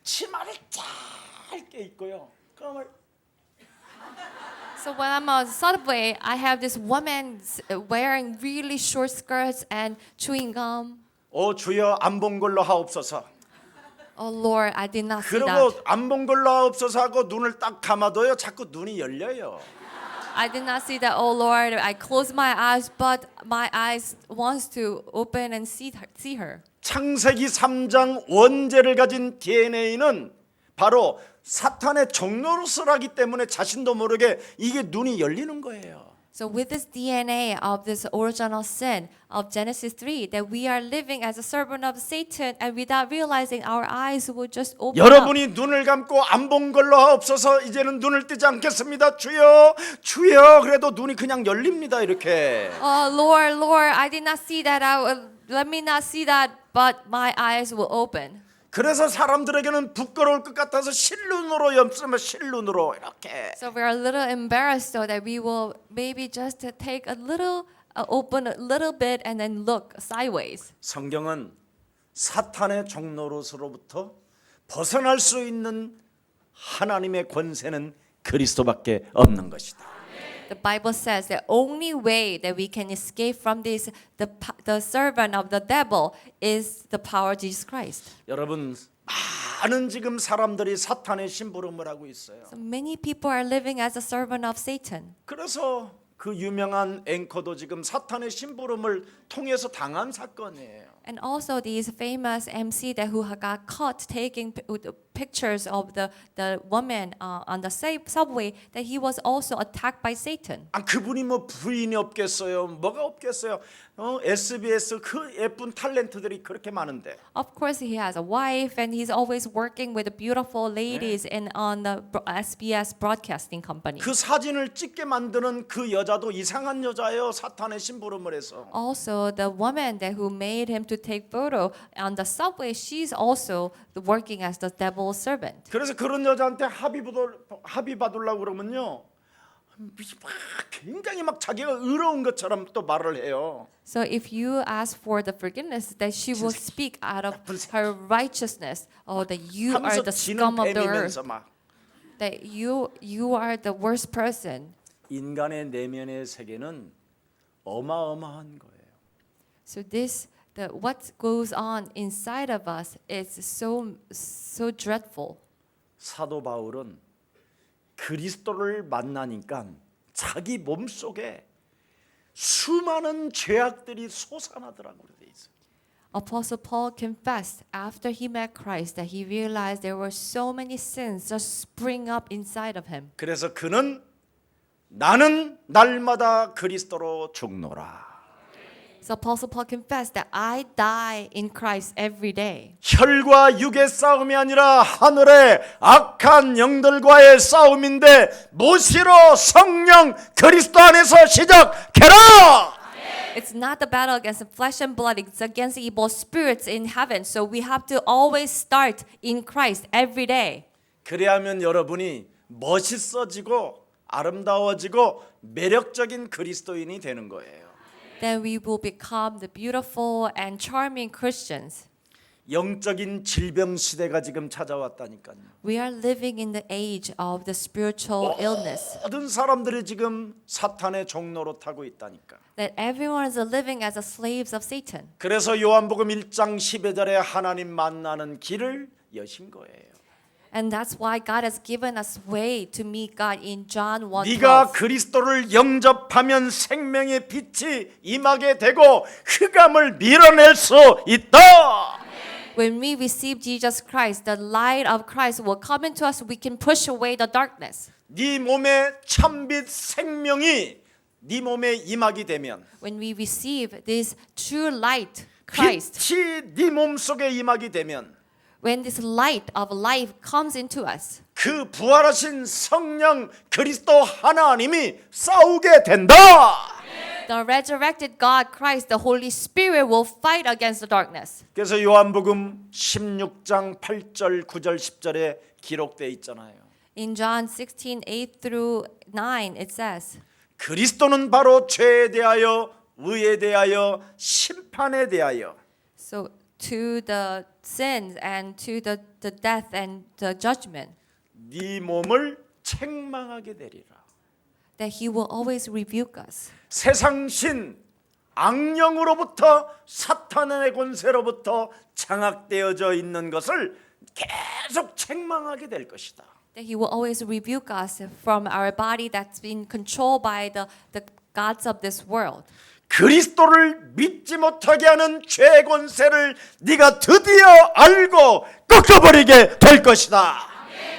치마를 짧게 입고요. 그러면 So when I'm on subway, I have this woman wearing really short skirts and chewing gum. 주여 안 본 걸로 하옵소서. Oh Lord, I did not see 그리고 that. 안 본 걸로 하옵소서 하고 눈을 딱 감아도요 자꾸 눈이 열려요. I did not see that. Oh Lord, I closed my eyes, but my eyes wants to open and see her. 창세기 3장 원죄를 가진 DNA는 바로 사탄의 종노릇을 하기 때문에 자신도 모르게 이게 눈이 열리는 거예요. So with this DNA of this original sin of Genesis 3, that we are living as a servant of Satan, and without realizing, our eyes will just open up. 여러분이 눈을 감고 안 본 걸로 하옵소서. 이제는 눈을 뜨지 않겠습니다. 주여, 주여. 그래도 눈이 그냥 열립니다. 이렇게. Oh Lord, Lord, I did not see that. Let me not see that, but my eyes will open. 그래서 사람들에게는 부끄러울 것 같아서 실눈으로 염쓰면 실눈으로 이렇게. So we are a little embarrassed, so that we will maybe just take a little, open a little bit, and then look sideways. 성경은 사탄의 종노릇으로부터 벗어날 수 있는 하나님의 권세는 그리스도밖에 없는 것이다. The Bible says the only way that we can escape from this, the servant of the devil, is the power of Jesus Christ. 여러분 많은 지금 사람들이 사탄의 심부름을 하고 있어요. So many people are living as a servant of Satan. 그래서 그 유명한 앵커도 지금 사탄의 심부름을 통해서 당한 사건이에요. And also these famous MC that who got caught taking pictures of the woman on the subway, that he was also attacked by Satan. 그분이 뭐 부인이 없겠어요? 뭐가 없겠어요? SBS 그 예쁜 탤런트들이 그렇게 많은데. Of course, he has a wife, and he's always working with the beautiful ladies on the SBS broadcasting company. 그 사진을 찍게 만드는 그 여자도 이상한 여자예요. 사탄의 심부름을 해서. Also, the woman that who made him to take photo on the subway, she's also working as the devil's servant. 그래서 그런 여자한테 합의 받으려고 그러면요. 굉장히 막 자기가 의로운 것처럼 또 말을 해요. So if you ask for the forgiveness, that she will speak out of her righteousness, oh, that you are 하면서 the 지는 scum of the earth, 뱀이면서 막 that you are the worst person. 인간의 내면의 세계는 어마어마한 거예요. So what goes on inside of us is so dreadful. 사도 바울은 그리스도를 만나니까 자기 몸속에 수많은 죄악들이 솟아나더라고 그래 있어요. Apostle Paul confessed after he met Christ that he realized there were so many sins just spring up inside of him. 그래서 그는 나는 날마다 그리스도로 죽노라. So Apostle Paul confessed that I die in Christ every day. 혈과 육의 싸움이 아니라 하늘의 악한 영들과의 싸움인데 무시로 성령 그리스도 안에서 시작해라. It's not the battle against the flesh and blood, it's against the evil spirits in heaven. So we have to always start in Christ every day. 그래야면 여러분이 멋있어지고 아름다워지고 매력적인 그리스도인이 되는 거예요. Then we will become the beautiful and charming Christians. 영적인 질병 시대가 지금 찾아왔다니까요. We are living in the age of the spiritual illness. 모든 사람들이 지금 사탄의 종로로 타고 있다니까. That everyone is living as a slaves of Satan. 그래서 요한복음 1장 12절에 하나님 만나는 길을 여신 거예요. And that's why God has given us way to meet God in John 1:12. 네가 그리스도를 영접하면 생명의 빛이 임하게 되고 흑암을 밀어낼 수 있다. When we receive Jesus Christ, the light of Christ will come into us. We can push away the darkness. 네 몸에 참빛 생명이 네 몸에 임하게 되면 When we receive this true light, Christ, 빛이 네 몸속에 임하게 되면 when this light of life comes into us, 그 부활하신 성령 그리스도 하나님이 싸우게 된다. the resurrected God, Christ, the Holy Spirit will fight against the darkness. 그래서 요한복음 16장 8절, 9절, 10절에 기록되어 있잖아요. In John 16:8 through 9, it says, 그리스도는 바로 죄에 대하여, 의에 대하여, 심판에 대하여 so to the sins and to the death and the judgment, 네 몸을 책망하게 되리라. that He will always rebuke us. 세상신 악령으로부터 사탄의 권세로부터 장악되어져 있는 것을 계속 책망하게 될 것이다. That He will always rebuke us from our body that's been controlled by the gods of this world. 그리스도를 믿지 못하게 하는 죄 권세를 네가 드디어 알고 꺾어버리게 될 것이다.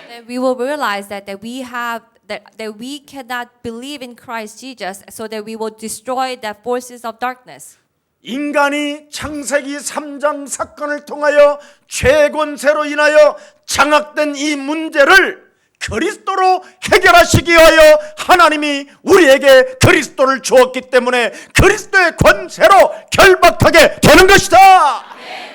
That we will realize that we have that we cannot believe in Christ Jesus, so that we will destroy the forces of darkness. 인간이 창세기 3장 사건을 통하여 죄 권세로 인하여 장악된 이 문제를 그리스도로 해결하시기 위하여 하나님이 우리에게 그리스도를 주었기 때문에 그리스도의 권세로 결박하게 되는 것이다.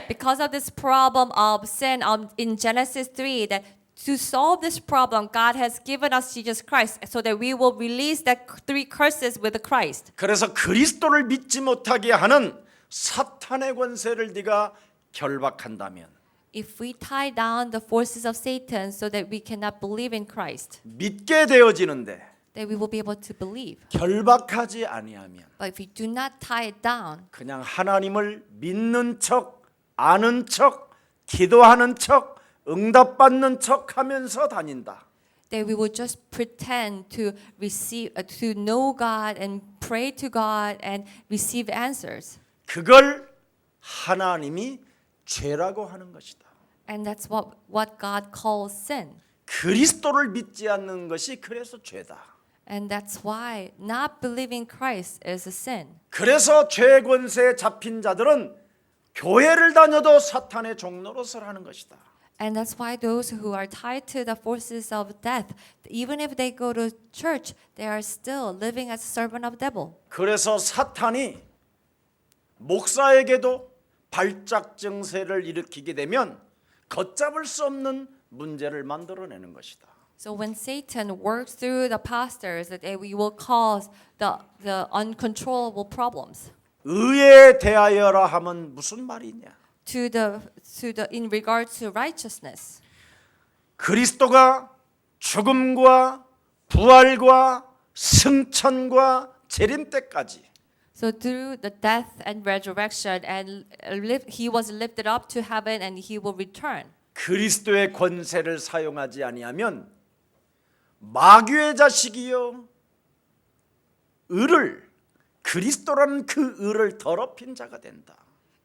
Because of this problem of sin in Genesis 3, that to solve this problem, God has given us Jesus Christ so that we will release the three curses with Christ. 그래서 그리스도를 믿지 못하게 하는 사탄의 권세를 네가 결박한다면 If we tie down the forces of Satan so that we cannot believe in Christ, 믿게 되어지는데 then we will be able to believe. 결박하지 아니하면 But if we do not tie it down, 그냥 하나님을 믿는 척, 아는 척, 기도하는 척, 응답받는 척 하면서 다닌다. then we will just pretend to receive, to know God and pray to God and receive answers. 그걸 하나님이 죄라고 하는 것이다. And that's what God calls sin. 그리스도를 믿지 않는 것이 그래서 죄다. And that's why not believing Christ is a sin. 그래서 죄 권세에 잡힌 자들은 교회를 다녀도 사탄의 종노릇을 하는 것이다. And that's why those who are tied to the forces of death, even if they go to church, they are still living as a servant of the devil. 그래서 사탄이 목사에게도 발작 증세를 일으키게 되면 걷잡을 수 없는 문제를 만들어내는 것이다. So when Satan works through the pastors, that we will cause the uncontrollable problems. 의에 대하여라 하면 무슨 말이냐? In regards to righteousness. 그리스도가 죽음과 부활과 승천과 재림 때까지 So through the death and resurrection, and he was lifted up to heaven, and he will return. 그리스도의 권세를 사용하지 아니하면 마귀의 자식이요 을을 그리스도라는 그 을을 더럽힌 자가 된다.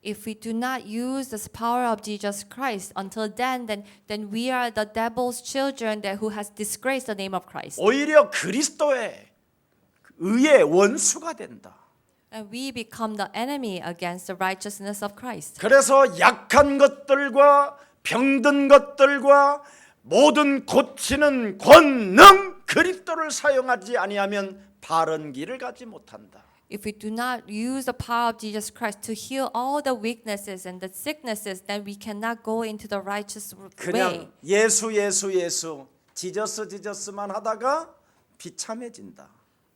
If we do not use this power of Jesus Christ until then we are the devil's children that who has disgraced the name of Christ. 오히려 그리스도의 의의 원수가 된다. And we become the enemy against the righteousness of Christ. 그래서 약한 것들과 병든 것들과 모든 고치는 권능 그리스도를 사용하지 아니하면 바른 길을 가지 못한다. If we do not use the power of Jesus Christ to heal all the weaknesses and the sicknesses, then we cannot go into the righteous way. 그냥 예수 지저스만 하다가 비참해진다.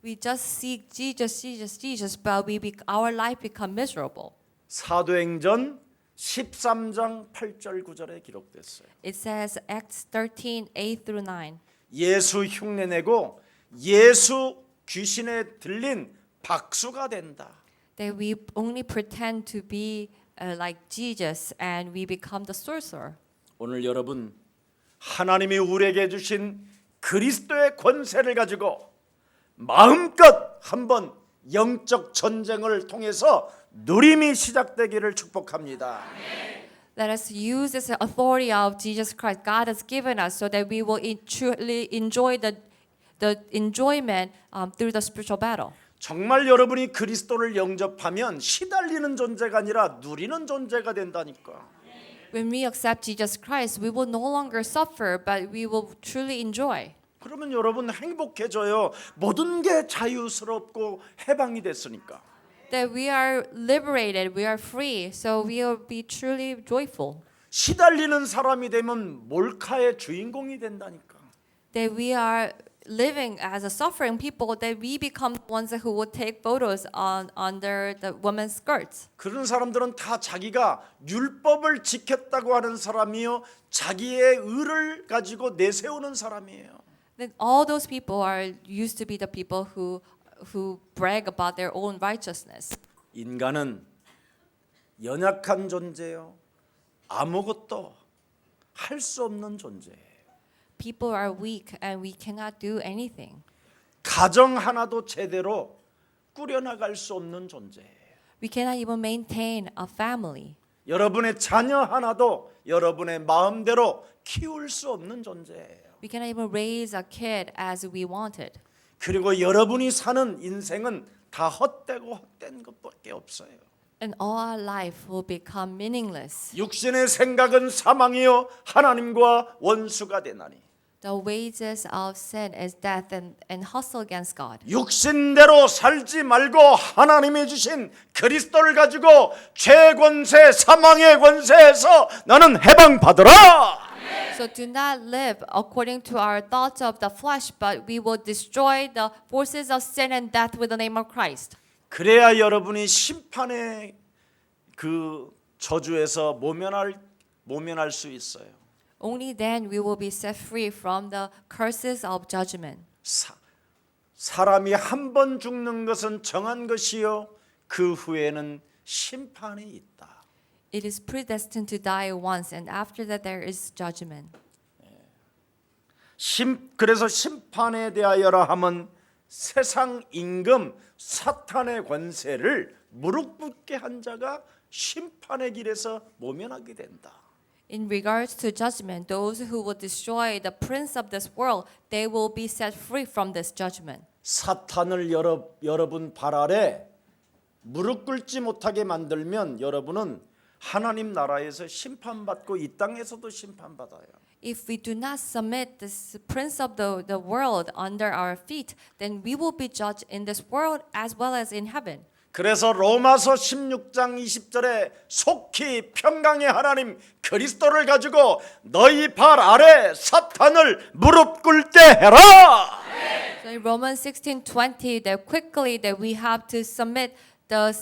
We just seek Jesus, but our life become miserable. 사도행전 13장 8절 9절에 기록됐어요. It says Acts 13, 8 through 9. 예수 흉내내고 예수 귀신에 들린 박수가 된다. That we only pretend to be like Jesus and we become the sorcerer. 오늘 여러분 하나님이 우리에게 주신 그리스도의 권세를 가지고 마음껏 한번 영적 전쟁을 통해서 누림이 시작되기를 축복합니다. Let us use this authority of Jesus Christ God has given us so that we will truly enjoy the enjoyment through the spiritual battle. 정말 여러분이 그리스도를 영접하면 시달리는 존재가 아니라 누리는 존재가 된다니까. When we accept Jesus Christ, we will no longer suffer, but we will truly enjoy. 그러면 여러분 행복해져요. 모든 게 자유스럽고 해방이 됐으니까. That we are liberated, we are free, so we will be truly joyful. 시달리는 사람이 되면 몰카의 주인공이 된다니까. That we are living as a suffering people, that we become the ones who will take photos under the women's skirts. 그런 사람들은 다 자기가 율법을 지켰다고 하는 사람이요, 자기의 의를 가지고 내세우는 사람이에요. Then all those people are used to be the people who brag about their own righteousness. 인간은 연약한 존재요, 아무것도 할 수 없는 존재예요. People are weak and we cannot do anything. 가정 하나도 제대로 꾸려나갈 수 없는 존재예요. We cannot even maintain a family. 여러분의 자녀 하나도 여러분의 마음대로 키울 수 없는 존재예요. We cannot even raise a kid as we wanted. 그리고 여러분이 사는 인생은 다 헛되고 헛된 것밖에 없어요. And all our life will become meaningless. 육신의 생각은 사망이요 하나님과 원수가 되나니. The wages of sin is death and hustle against God. 육신대로 살지 말고 하나님이 주신 그리스도를 가지고 죄권세 사망의 권세에서 나는 해방받으라. So do not live according to our thoughts of the flesh, but we will destroy the forces of sin and death with the name of Christ. 그래야 여러분이 심판의 그 저주에서 모면할 수 있어요. Only then we will be set free from the curses of judgment. 사람이 한 번 죽는 것은 정한 것이요 그 후에는 심판이 있다. It is predestined to die once, and after that there is judgment. 그래서 심판에 대하여라 함은 세상 임금 사탄의 권세를 무릎 꿇게 한 자가 심판의 길에서 모면하게 된다. In regards to judgment, those who will destroy the prince of this world, they will be set free from this judgment. 사탄을 여러분 발 아래 무릎 꿇지 못하게 만들면 여러분은 하나님 나라에서 심판받고 이 땅에서도 심판받아요. If we do not submit this prince of the world under our feet, then we will be judged in this world as well as in heaven. 그래서 로마서 16장 20절에 속히 평강의 하나님 그리스도를 가지고 너희 발 아래 사탄을 무릎 꿇게 해라. So in Romans 16:20, that quickly that we have to submit the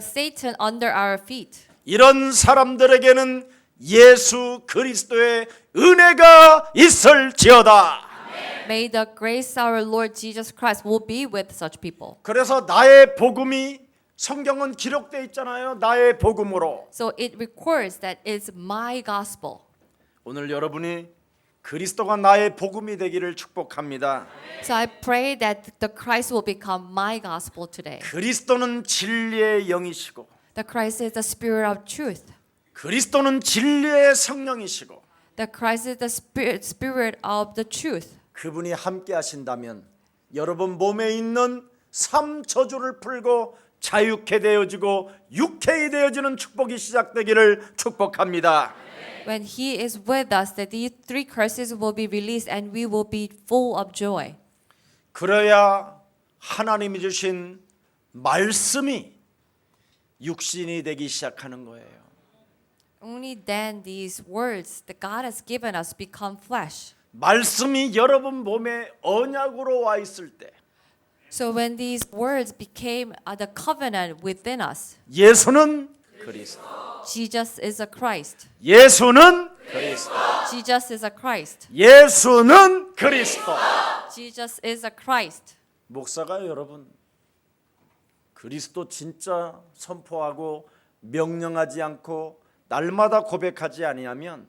Satan under our feet. 이런 사람들에게는 예수 그리스도의 은혜가 있을지어다. May the grace of our Lord Jesus Christ will be with such people. 그래서 나의 복음이 성경은 기록되어 있잖아요. 나의 복음으로. So it records that it's my gospel. 오늘 여러분이 그리스도가 나의 복음이 되기를 축복합니다. So I pray that the Christ will become my gospel today. 그리스도는 진리의 영이시고 The Christ is the spirit of truth. 그리스도는 진리의 성령이시고 The Christ is the spirit of the truth. 그분이 함께 하신다면 여러분 몸에 있는 삶 저주를 풀고 자유케 되어지고 유쾌히 되어지는 축복이 시작되기를 축복합니다. When He is with us, that these three curses will be released and we will be full of joy. 그래야 하나님이 주신 말씀이 육신이 되기 시작하는 거예요. Only then these words that God has given us become flesh. 말씀이 여러분 몸에 언약으로 와 있을 때 So when these words became the covenant within us, 예수는 그리스도, Jesus is a Christ. 예수는 그리스도, Jesus is a Christ. 예수는 그리스도. Jesus is a Christ. 목사가 여러분 그리스도 진짜 선포하고 명령하지 않고 날마다 고백하지 아니하면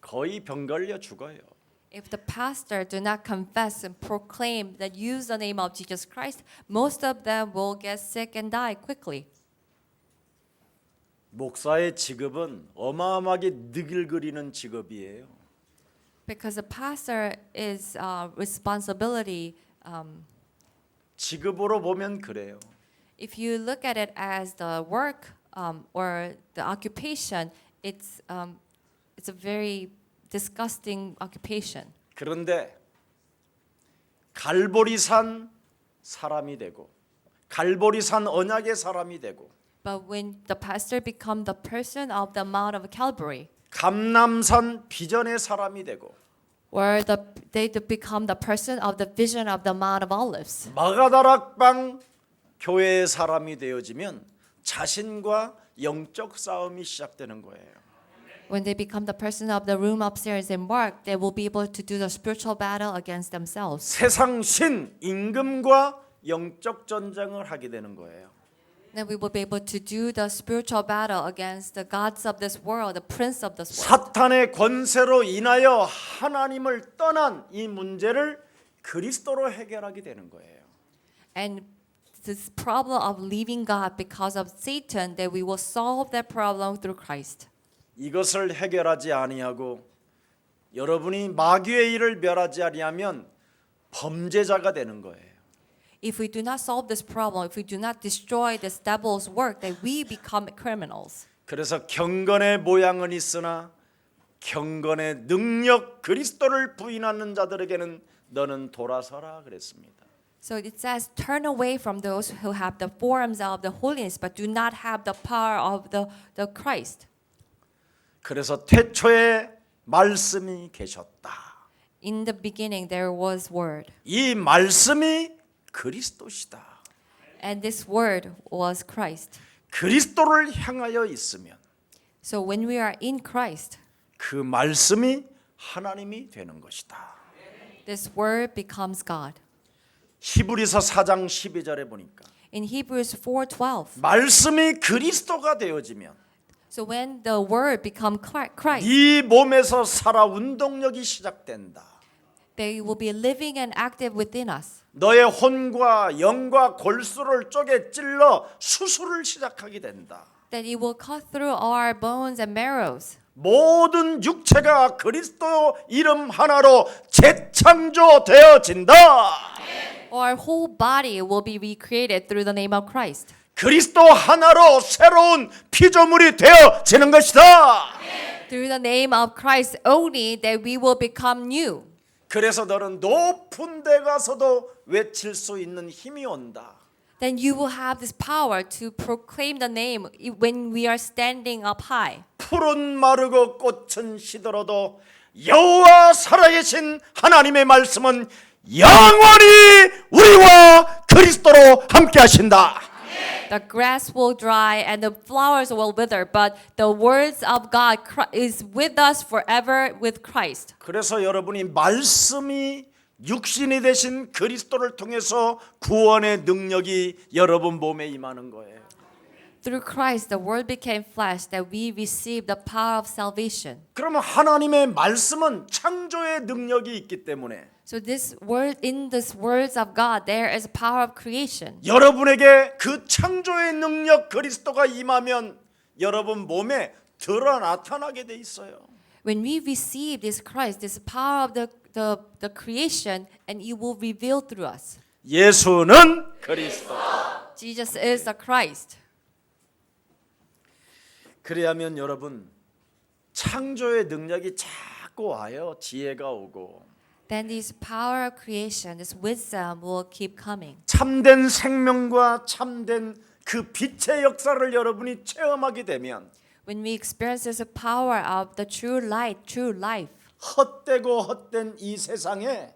거의 병 걸려 죽어요. If the pastor do not confess and proclaim that use the name of Jesus Christ, most of them will get sick and die quickly. 목사의 직업은 어마어마하게 느글거리는 직업이에요. Because the pastor is responsibility. 직업으로 보면 그래요. If you look at it as the work or the occupation, it's a very disgusting occupation. 그런데 갈보리산 사람이 되고 갈보리산 언약의 사람이 되고 But when the pastor become the person of the Mount of Calvary, 감람산 비전의 사람이 되고 or they become the person of the vision of the Mount of Olives, 마가다락방 교회의 사람이 되어지면 자신과 영적 싸움이 시작되는 거예요. when they become the person of the room upstairs in Mark, they will be able to do the spiritual battle against themselves. 세상 신 임금과 영적 전쟁을 하게 되는 거예요. Then we will be able to do the spiritual battle against the gods of this world, the prince of this world. 사탄의 권세로 인하여 하나님을 떠난 이 문제를 그리스도로 해결하게 되는 거예요. And this problem of leaving God because of Satan, that we will solve that problem through Christ. 이것을 해결하지 아니하고 여러분이 마귀의 일을 멸하지 아니하면 범죄자가 되는 거예요. If we do not solve this problem, if we do not destroy this devil's work, then we become criminals. 그래서 경건의 모양은 있으나 경건의 능력 그리스도를 부인하는 자들에게는 너는 돌아서라 그랬습니다. So it says, turn away from those who have the forms of the holiness, but do not have the power of the Christ. 그래서 태초에 말씀이 계셨다. In the beginning, there was word. 이 말씀이 그리스도시다. And this word was Christ. 그리스도를 향하여 있으면 So when we are in Christ, 그 말씀이 하나님이 되는 것이다. this word becomes God. 히브리서 4장 12절에 보니까 In Hebrews 4:12, 말씀이 그리스도가 되어지면 so when the word become Christ, 이 몸에서 살아 운동력이 시작된다. they will be living and active within us. 너의 혼과 영과 골수를 쪼개 찔러 수술을 시작하게 된다. That it will cut through our bones and marrows. 모든 육체가 그리스도 이름 하나로 재창조되어진다. Our whole body will be recreated through the name of Christ. 그리스도 하나로 새로운 피조물이 되어지는 것이다. Through the name of Christ only that we will become new. 그래서 너는 높은 데 가서도 외칠 수 있는 힘이 온다. Then you will have this power to proclaim the name when we are standing up high. 풀은 마르고 꽃은 시들어도 여호와 살아계신 하나님의 말씀은 영원히 우리와 그리스도로 함께 하신다. The grass will dry and the flowers will wither, but the words of God is with us forever with Christ. 그래서 여러분이 말씀이 육신이 되신 그리스도를 통해서 구원의 능력이 여러분 몸에 임하는 거예요. Through Christ, the Word became flesh, that we receive the power of salvation. 그러면 하나님의 말씀은 창조의 능력이 있기 때문에 So this word, in this words of God, there is power of creation. 여러분에게 그 창조의 능력 그리스도가 임하면 여러분 몸에 드러 나타나게 돼 있어요. When we receive this Christ, this power of the creation, and it will reveal through us. 예수는 그리스도. Jesus is the Christ. 그래야면 여러분 창조의 능력이 자꾸 와요. 지혜가 오고 Then this power of creation, this wisdom will keep coming. 참된 생명과 참된 그 빛의 역사를 여러분이 체험하게 되면 When we experience this power of the true light, true life, 헛되고 헛된 이 세상에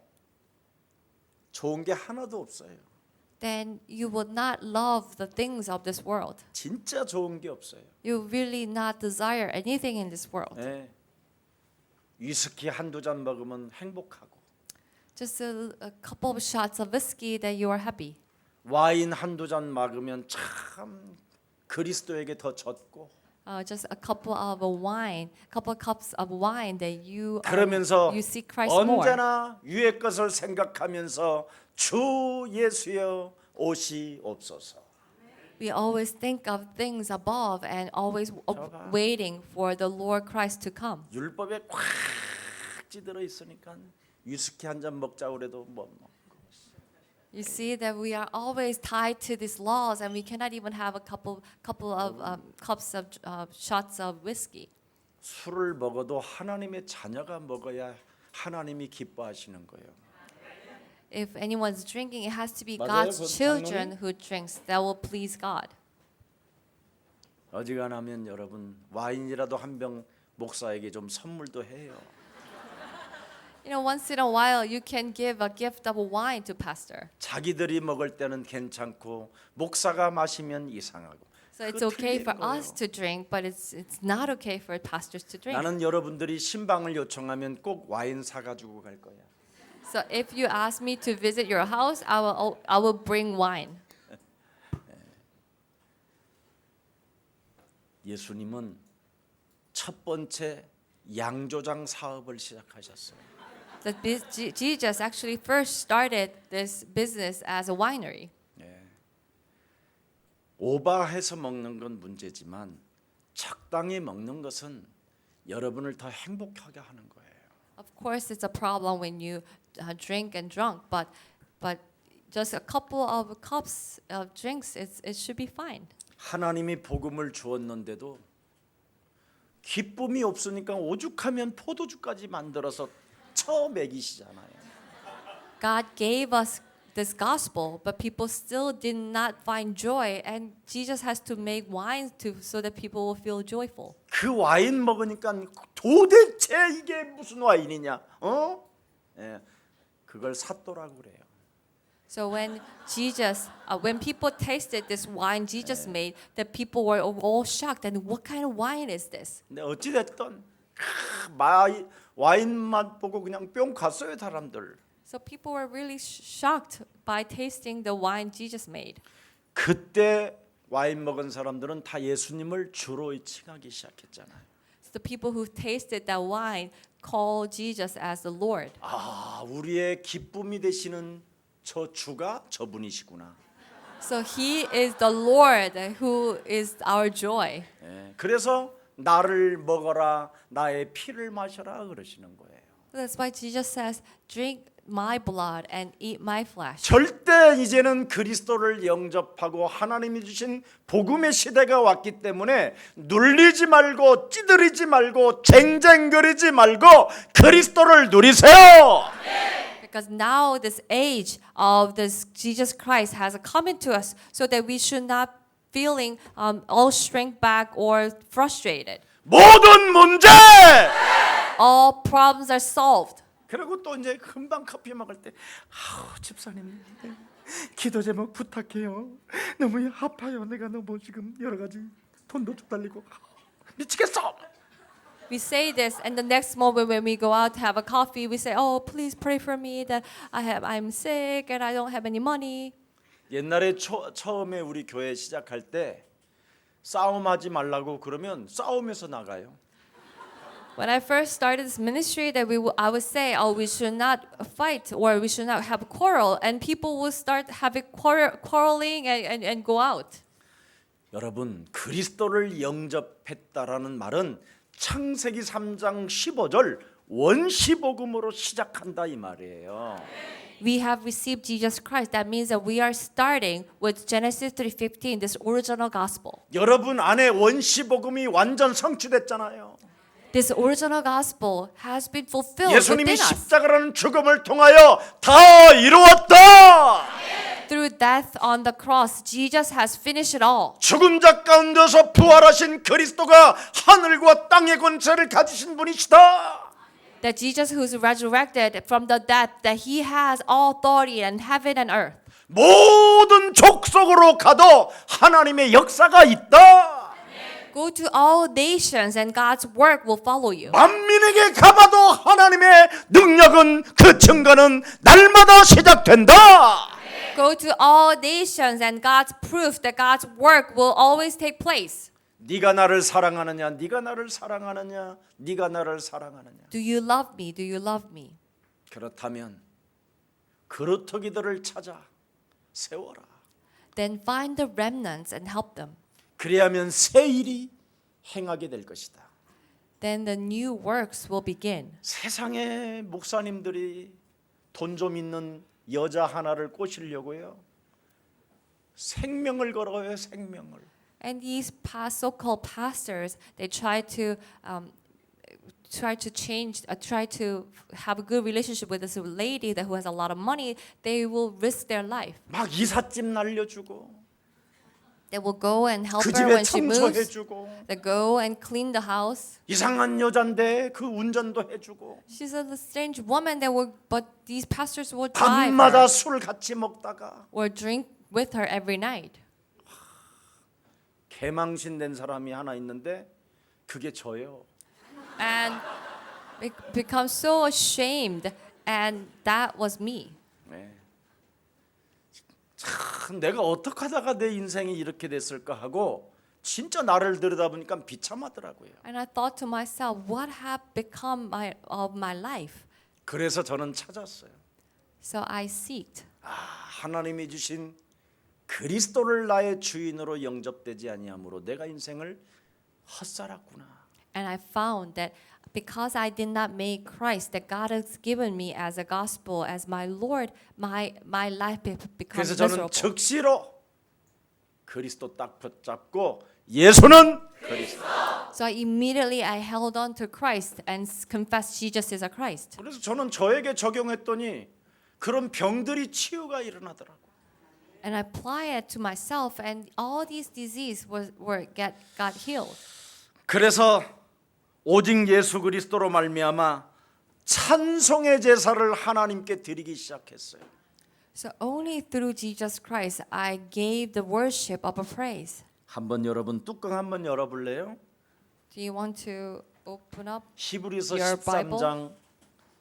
좋은 게 하나도 없어요. then you will not love the things of this world. 진짜 좋은 게 없어요. You really not desire anything in this world. 네. 위스키 한두 잔 먹으면 행복하고 Just a couple of shots of whiskey that you are happy. 와인 한두 잔 먹으면 참 그리스도에게 더 젖고 Just a couple of couple of cups of wine that 그러면서 you see Christ more. 언제나 위의 것을 생각하면서 주 예수여 오시옵소서. We always think of things above and always waiting for the Lord Christ to come. 율법에 꽉 찌들어 있으니까 위스키 한 잔 먹자고 그래도 못 먹고. You see that we are always tied to these laws, and we cannot even have a couple of cups of shots of whiskey. 술을 먹어도 하나님의 자녀가 먹어야 하나님이 기뻐하시는 거예요. If anyone's drinking, it has to be 맞아요, God's 그 children 장로님? who drinks that will please God. 어지간하면 여러분 와인이라도 한 병 목사에게 좀 선물도 해요. You know, once in a while, you can give a gift of wine to pastor. 자기들이 먹을 때는 괜찮고 목사가 마시면 이상하고. So it's 그거 okay for 틀린 us 거예요. to drink, but it's not okay for pastors to drink. 나는 여러분들이 신방을 요청하면 꼭 와인 사 가지고 갈 거야. So if you ask me to visit your house, I will bring wine. 예수님은 첫 번째 양조장 사업을 시작하셨어요. Jesus actually first started this business as a winery. 오버해서 먹는 건 문제지만 적당히 먹는 것은 여러분을 더 행복하게 하는 거예요. Of course, it's a problem when you drink and drunk, but just a couple of cups of drinks, it should be fine. 하나님이 복음을 주었는데도 기쁨이 없으니까 오죽하면 포도주까지 만들어서 쳐 먹이시잖아요. God gave us this gospel, but people still did not find joy, and Jesus has to make wine so that people will feel joyful. 그 와인 먹으니까 도대체 이게 무슨 와인이냐? 예, 그걸 삿도라고 그래요. So when people tasted this wine Jesus made, the people were all shocked. And what kind of wine is this? 근데 어찌 됐든 와인 맛 보고 그냥 뿅 갔어요 사람들. So people were really shocked by tasting the wine Jesus made. 그때 와인 먹은 사람들은 다 예수님을 주로 칭하기 시작했잖아요. So the people who tasted that wine called Jesus as the Lord. 아, 우리의 기쁨이 되시는 저 주가 저분이시구나. So he is the Lord who is our joy. 예, 그래서 나를 먹어라, 나의 피를 마셔라 그러시는 거예요. That's why Jesus says, "Drink my blood and eat my flesh." 절대 이제는 그리스도를 영접하고 하나님이 주신 복음의 시대가 왔기 때문에 눌리지 말고 찌들이지 말고 쟁쟁거리지 말고 그리스도를 누리세요. Because now this age of this Jesus Christ has come into us, so that we should not feeling all shrink back or frustrated. 모든 문제. All problems are solved. 그리고 또 이제 금방 커피 먹을 때 집사님 기도 제목 부탁해요. 너무 아파요. 내가 너무 지금 여러 가지 돈도 좀 달리고 미치겠어. We say this, and the next moment when we go out to have a coffee, we say, "Oh, please pray for me that I'm sick and I don't have any money." 옛날에 처음에 우리 교회 시작할 때 싸움하지 말라고 그러면 싸움에서 나가요. When I first started this ministry, that I would say, oh, we should not fight or we should not have quarrel, and people would start having quarreling and go out. 여러분, 그리스도를 영접했다라는 말은 창세기 3장 15절 원시복음으로 시작한다 이 말이에요. We have received Jesus Christ. That means that we are starting with Genesis 3:15, this original gospel. 여러분 안에 원시복음이 완전 성취됐잖아요. This original gospel has been fulfilled 예수님이 within us. 십자가라는 죽음을 통하여 다 이루었다. Through death on the cross, Jesus has finished it all. 죽은 자 가운데서 부활하신 그리스도가 하늘과 땅의 권세를 가지신 분이시다. That Jesus who's resurrected from the death, that he has all authority in heaven and earth. 모든 족속으로 가도 하나님의 역사가 있다. Go to all nations and God's work will follow you. 만민에게 가봐도 하나님의 능력은 그 증거는 날마다 시작된다. Go to all nations and God's proof that God's work will always take place. 네가 나를 사랑하느냐? 네가 나를 사랑하느냐? 네가 나를 사랑하느냐? Do you love me? Do you love me? 그렇다면 그루터기들을 찾아 세워라. Then find the remnants and help them. 그래야면 새 일이 행하게 될 것이다. Then the new works will begin. 세상의 목사님들이 돈 좀 있는 여자 하나를 꼬시려고요. 생명을 걸어요. 생명을. And these so-called pastors, they try to change, try to have a good relationship with this lady who has a lot of money. They will risk their life. 막 이삿짐 날려주고 They will go and help 그 her 집에 when she moves. 청소해주고 They go and clean the house. 이상한 여잔데 그 운전도 해주고 She's a strange woman but these pastors will drive 밤마다 her 술 같이 먹다가 or drink with her every night. 개망신된 사람이 하나 있는데 그게 저예요. And become so ashamed, and that was me. 네. 참 내가 어떻게 하다가 내 인생이 이렇게 됐을까 하고 진짜 나를 들여다보니까 비참하더라고요. And I thought to myself, what have become of my life? 그래서 저는 찾았어요. So I seeked. 하나님이 주신 그리스도를 나의 주인으로 영접되지 아니함으로 내가 인생을 헛살았구나. And I found that because I did not make Christ, that God has given me as a gospel, as my Lord, my life becomes 그래서 저는 miserable. 즉시로 그리스도 딱 붙잡고 예수는 그리스도. So immediately I held on to Christ and confessed Jesus is a Christ. 그래서 저는 저에게 적용했더니 그런 병들이 치유가 일어나더라고. And I apply it to myself, and all these diseases got healed. 그래서 오직 예수 그리스도로 말미암아 찬송의 제사를 하나님께 드리기 시작했어요. So only through Jesus Christ I gave the worship of a praise. 한번 여러분 뚜껑 한번 열어볼래요? Do you want to open up 히브리서 Your Bible? 13장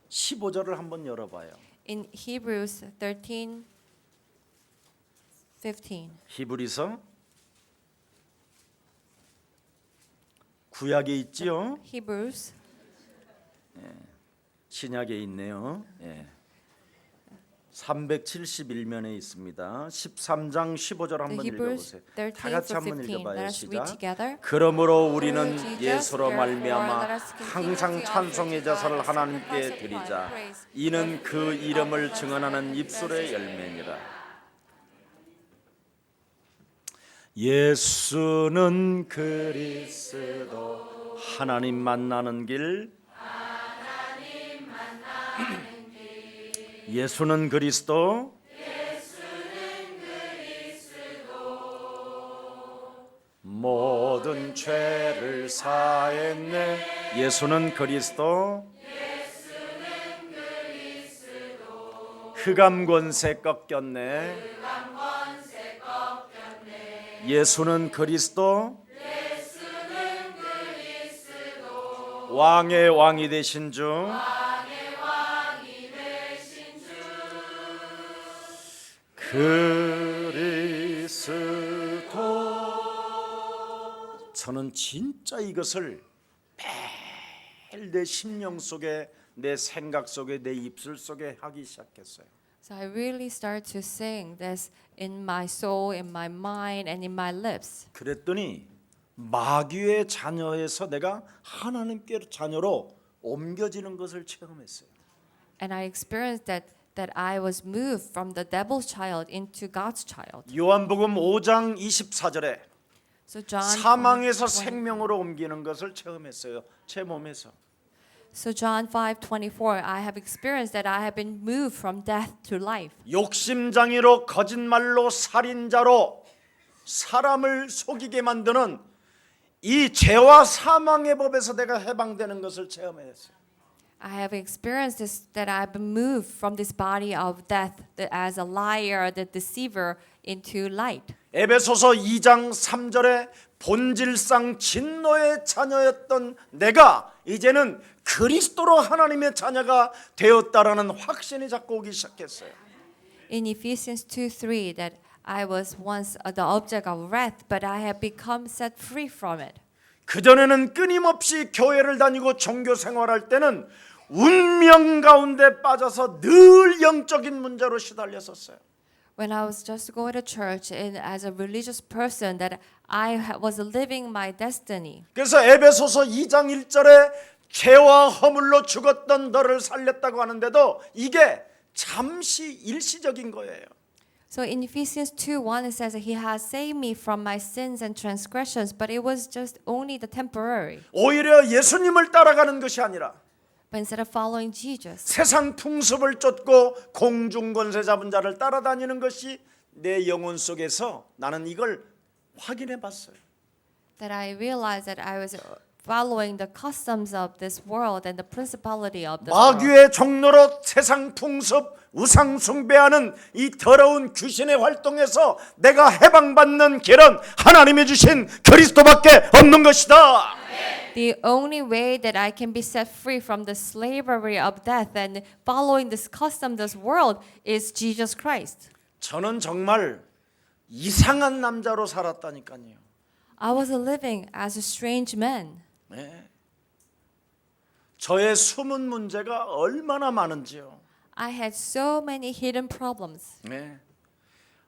15절을 한번 열어봐요. in Hebrews 13:15? 히브리서 구약에 있지요? Hebrews 신약에 있네요. 예. 371면에 있습니다. 13장 15절 한번 Hebrews 읽어보세요. 다 같이 한번 13:15. 읽어봐요. Let us read 시작. together. 그러므로 우리는 Jesus, 예수로 말미암아 therefore, let us continue 항상 to offer 찬송의 to God 자사를 a 하나님께 sacrifice of 드리자. praise. 이는 그 이름을 증언하는 입술의 열매니라. 예수는 그리스도 하나님 만나는 길. 예수는 그리스도 모든 죄를 사했네. 예수는 그리스도 흑암 권세 꺾였네. 예수는 그리스도 왕의 왕이 되신 주 그리스도 저는 진짜 이것을 매일 내 심령 속에, 내 생각 속에, 내 입술 속에 하기 시작했어요. So I really start to sing this in my soul, in my mind, and in my lips. 그랬더니 마귀의 자녀에서 내가 하나님께 자녀로 옮겨지는 것을 체험했어요. And I experienced that I was moved from the devil's child into God's child. 요한복음 5장 24절에 So John 사망에서 5:20 생명으로 옮기는 것을 체험했어요. 제 몸에서. So John 5:24, I have experienced that I have been moved from death to life. 욕심장애로 거짓말로 살인자로 사람을 속이게 만드는 이 죄와 사망의 법에서 내가 해방되는 것을 체험했어요. I have experienced this, that I've been moved from this body of death as a liar, the deceiver, into light. 에베소서 2장 3절에 본질상 진노의 자녀였던 내가 이제는 그리스도로 하나님의 자녀가 되었다라는 확신이 자꾸 오기 시작했어요. In Ephesians 2:3, that I was once the object of wrath, but I have become set free from it. 그전에는 끊임없이 교회를 다니고 종교 생활할 때는 운명 가운데 빠져서 늘 영적인 문제로 시달렸었어요. When I was just going to church and as a religious person, that I was living my destiny. 그래서 에베소서 2장 1절에 죄와 허물로 죽었던 너를 살렸다고 하는데도 이게 잠시 일시적인 거예요. So in Ephesians 2:1 it says that He has saved me from my sins and transgressions, but it was just only the temporary. 오히려 예수님을 따라가는 것이 아니라 But instead of following Jesus, 세상 풍습을 쫓고 공중권세 잡은 자를 따라다니는 것이 내 영혼 속에서 나는 이걸 확인해 봤어요. that I realized that I was following the customs of this world and the principality of this world. 마귀의 종로로 세상 풍습 우상 숭배하는 이 더러운 귀신의 활동에서 내가 해방받는 길은 하나님이 주신 그리스도밖에 없는 것이다. The only way that I can be set free from the slavery of death and following this custom, this world, is Jesus Christ. 저는 정말 이상한 남자로 살았다니까요. I was living as a strange man. 네. 저의 숨은 문제가 얼마나 많은지요. I had so many hidden problems. 네.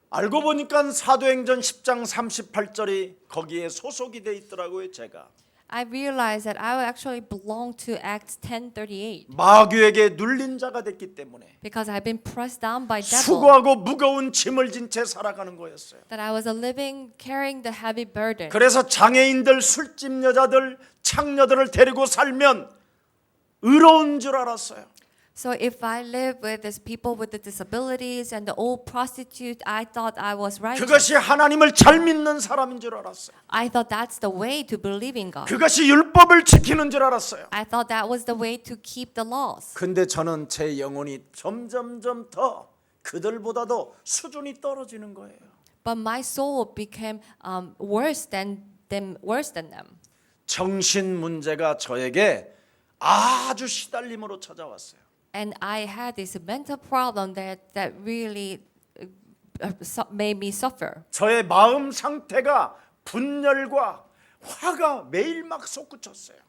알고 보니까 사도행전 10장 38절이 거기에 소속이 돼 있더라고요. 제가 I realized that I actually belong to Acts 10:38 마귀에게 눌린 자가 됐기 때문에 because I've been pressed down by devil. 수고하고 무거운 짐을 진 채 살아가는 거였어요. That I was a living carrying the heavy burden. 그래서 장애인들, 술집 여자들, 창녀들을 데리고 살면 의로운 줄 알았어요. So if I live with these people with the disabilities and the old prostitute, I thought I was righteous. 그것이 하나님을 잘 믿는 사람인 줄 알았어요. I thought that's the way to believe in God. 그것이 율법을 지키는 줄 알았어요. I thought that was the way to keep the laws. 근데 저는 제 영혼이 점점점 더 그들보다도 수준이 떨어지는 거예요. But my soul became worse than them. 정신 문제가 저에게 아주 시달림으로 찾아왔어요. And I had this mental problem that really made me suffer. 저의 마음 상태가 분열과 화가 매일 막 솟구쳤어요.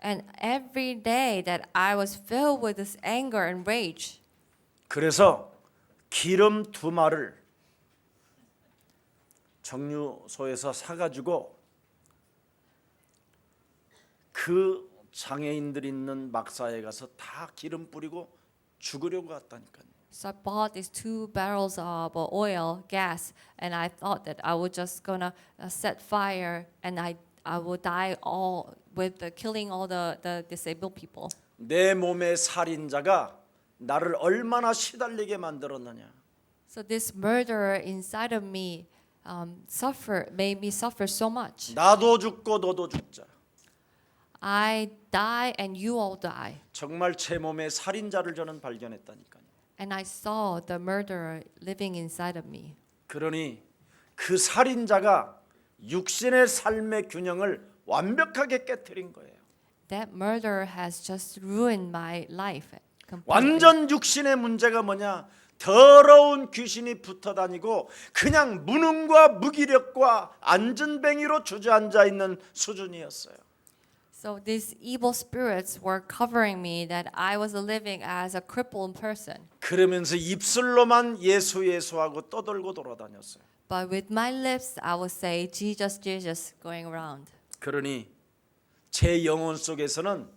And every day that I was filled with this anger and rage. 그래서 기름 2마를 정류소에서 사가지고 그 장애인들 있는 막사에 가서 다 기름 뿌리고 죽으려고 갔다니까요. So I bought these 2 barrels of oil, gas, and I thought that I was just gonna set fire and I would die all with killing all the disabled people. 내 몸의 살인자가 나를 얼마나 시달리게 만들었느냐. So this murderer inside of me made me suffer so much. 나도 죽고 너도 죽자. I die and you all die. 정말 제 몸에 살인자를 저는 발견했다니까요. And I saw the murderer living inside of me. 그러니 그 살인자가 육신의 삶의 균형을 완벽하게 깨뜨린 거예요. That murderer has just ruined my life completely. 완전 육신의 문제가 뭐냐? 더러운 귀신이 붙어 다니고 그냥 무능과 무기력과 안전뱅이로 주저앉아 있는 수준이었어요. So these evil spirits were covering me that I was living as a crippled person. 그러면서 입술로만 예수 예수하고 떠들고 돌아다녔어요. But with my lips, I would say, Jesus, Jesus, going around. 그러니 제 영혼 속에서는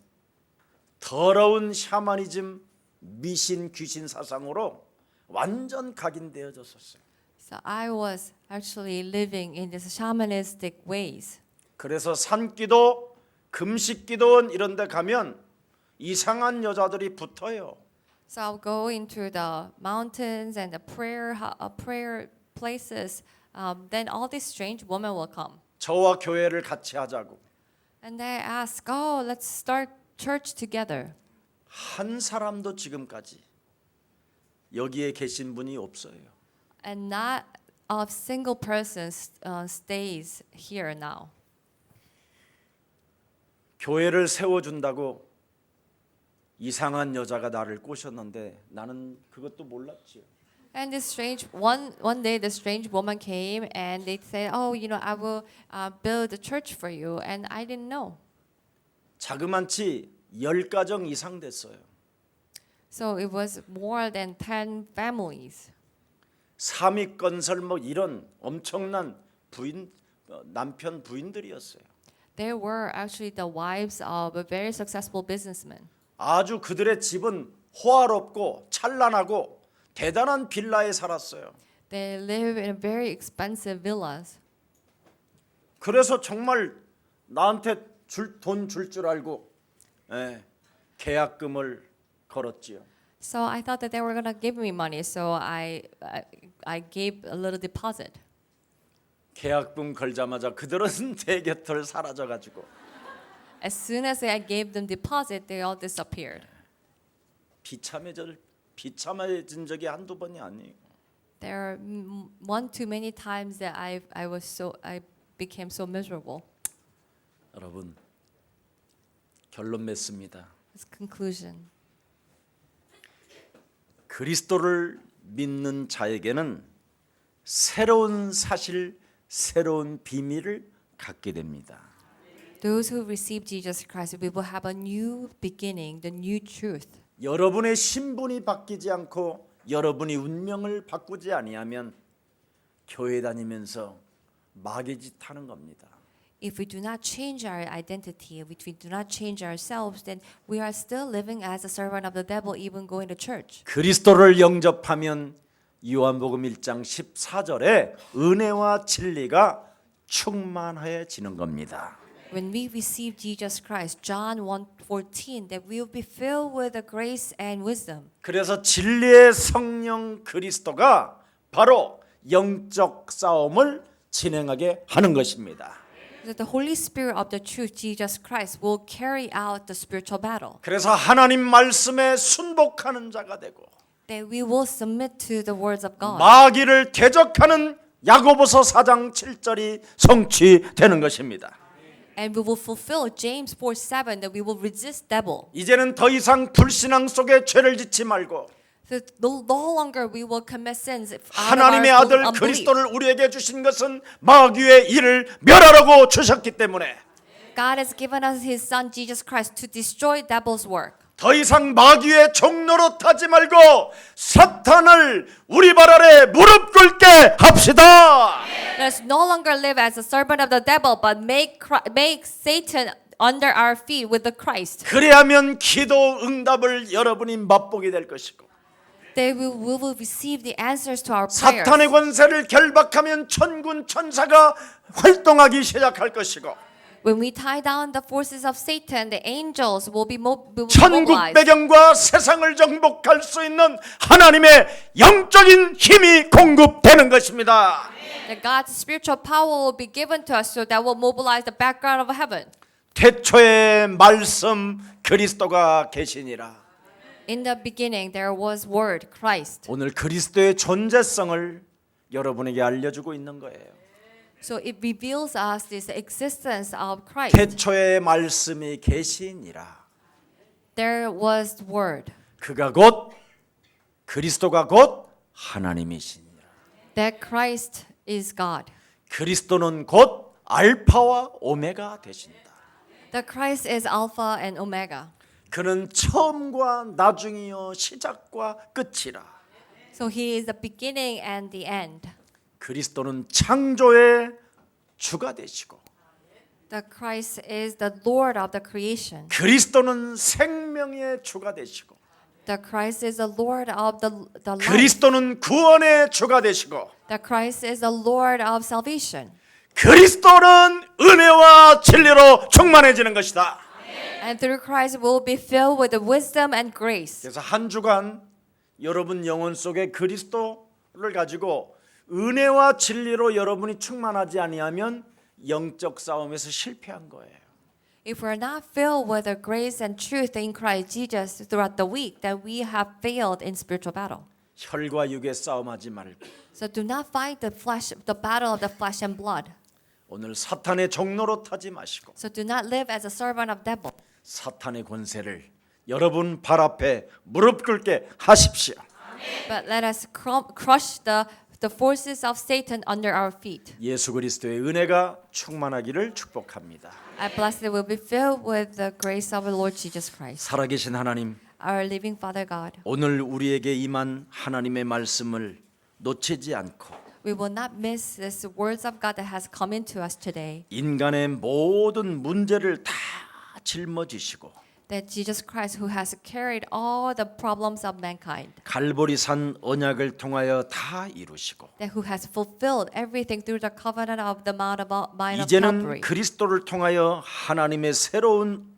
더러운 샤머니즘, 미신, 귀신 사상으로 완전 각인되어졌었어요. So I was actually living in this shamanistic ways. 그래서 산기도, 금식기도원 이런 데 가면 이상한 여자들이 붙어요. So I'll go into the mountains and the prayer places. Then all these strange women will come. 저와 교회를 같이 하자고. And they ask, oh, let's start church together. 한 사람도 지금까지 여기에 계신 분이 없어요. And not a single person stays here now. 교회를 세워준다고 이상한 여자가 나를 꼬셨는데 나는 그것도 몰랐지요. And this strange one day, the strange woman came and they said, "Oh, I will build a church for you," and I didn't know. 자그만치 10가정 이상 됐어요. So it was more than 10 families. 삼익건설 뭐 이런 엄청난 남편 부인들이었어요. They were actually the wives of a very successful businessman. 아주 그들의 집은 호화롭고 찬란하고 대단한 빌라에 살았어요. They live in very expensive villas. 그래서 정말 나한테 돈 줄 줄 알고 계약금을 걸었지요. So I thought that they were gonna give me money, so I gave a little deposit. 계약금 걸자마자 그들은 내 곁을 사라져가지고 As soon as I gave them deposit, they all disappeared. 비참해진 적이 한두 번이 아니에요. There are one too many times that I became so miserable. 여러분 결론 맺습니다. This conclusion. 그리스도를 믿는 자에게는 새로운 사실, 새로운 비밀을 갖게 됩니다. Those who receive Jesus Christ, we will have a new beginning, the new truth. 여러분의 신분이 바뀌지 않고 여러분이 운명을 바꾸지 아니하면 교회 다니면서 마귀 짓 하는 겁니다. If we do not change our identity, if we do not change ourselves, then we are still living as a servant of the devil, even going to church. 그리스도를 영접하면 요한복음 1장 14절에 은혜와 진리가 충만해지는 겁니다. When we receive Jesus Christ, John 1:14, that we will be filled with the grace and wisdom. 그래서 진리의 성령 그리스도가 바로 영적 싸움을 진행하게 하는 것입니다. That the Holy Spirit of the truth, Jesus Christ, will carry out the spiritual battle. 그래서 하나님 말씀에 순복하는 자가 되고 That we will submit to the words of God. 마귀를 대적하는 야고보서 4장 7절이 성취되는 것입니다. And we will fulfill James 4:7, that we will resist devil. 이제는 더 이상 불신앙 속에 죄를 짓지 말고 So no longer we will commit sins out of 하나님의 our 아들 unbelief. 그리스도를 우리에게 주신 것은 마귀의 일을 멸하라고 주셨기 때문에 God has given us His Son Jesus Christ to destroy devil's work. 더 이상 마귀의 종로로 타지 말고 사탄을 우리 발 아래 무릎 꿇게 합시다. Let us no longer live as a servant of the devil, but make Satan under our feet with the Christ. 그래야면 기도 응답을 여러분이 맛보게 될 것이고 They we will receive the answers to our prayers. 사탄의 권세를 결박하면 천군 천사가 활동하기 시작할 것이고 When we tie down the forces of Satan, the angels will be 천국 mobilized. 배경과 세상을 정복할 수 있는 하나님의 영적인 힘이 공급되는 것입니다. That God's spiritual power will be given to us, so that will mobilize the background of heaven. 태초의 말씀 그리스도가 계시니라. In the beginning, there was Word, Christ. 오늘 그리스도의 존재성을 여러분에게 알려주고 있는 거예요. So it reveals us this existence of Christ. 태초의 말씀이 계시니라. There was Word. 그가 곧 그리스도가 곧 하나님이시니라. that Christ is God. 그리스도는 곧 알파와 오메가 되신다. That Christ is Alpha and Omega. 그는 처음과 나중이요 시작과 끝이라. So he is the beginning and the end. 그리스도는 창조의 주가 되시고 That Christ is the Lord of the creation. 그리스도는 생명의 주가 되시고 That Christ is the Lord of the life. 그리스도는 구원의 주가 되시고 That Christ is the Lord of salvation. 그리스도는 은혜와 진리로 충만해지는 것이다. And through Christ we will be filled with the wisdom and grace. 그래서 한 주간 여러분 영혼 속에 그리스도를 가지고 은혜와 진리로 여러분이 충만하지 아니하면 영적 싸움에서 실패한 거예요. If we're not filled with the grace and truth in Christ Jesus throughout the week, then we have failed in spiritual battle. 혈과 육의 싸움하지 말고 So do not fight the battle of the flesh and blood. 오늘 사탄의 종로로 타지 마시고 So do not live as a servant of devil. 사탄의 권세를 여러분 발 앞에 무릎 꿇게 하십시오. But let us crush the forces of Satan under our feet. 예수 그리스도의 은혜가 충만하기를 축복합니다. I bless that we'll be filled with the grace of our Lord Jesus Christ. 살아계신 하나님, Our living Father God. 오늘 우리에게 임한 하나님의 말씀을 놓치지 않고 We will not miss this words of God that has come into us today. 인간의 모든 문제를 다 짊어지시고 That Jesus Christ, who has carried all the problems of mankind, 갈보리산 언약을 통하여 다 이루시고 that who has fulfilled everything through the covenant of the Mount of 이제는 Calvary. 그리스도를 통하여 하나님의 새로운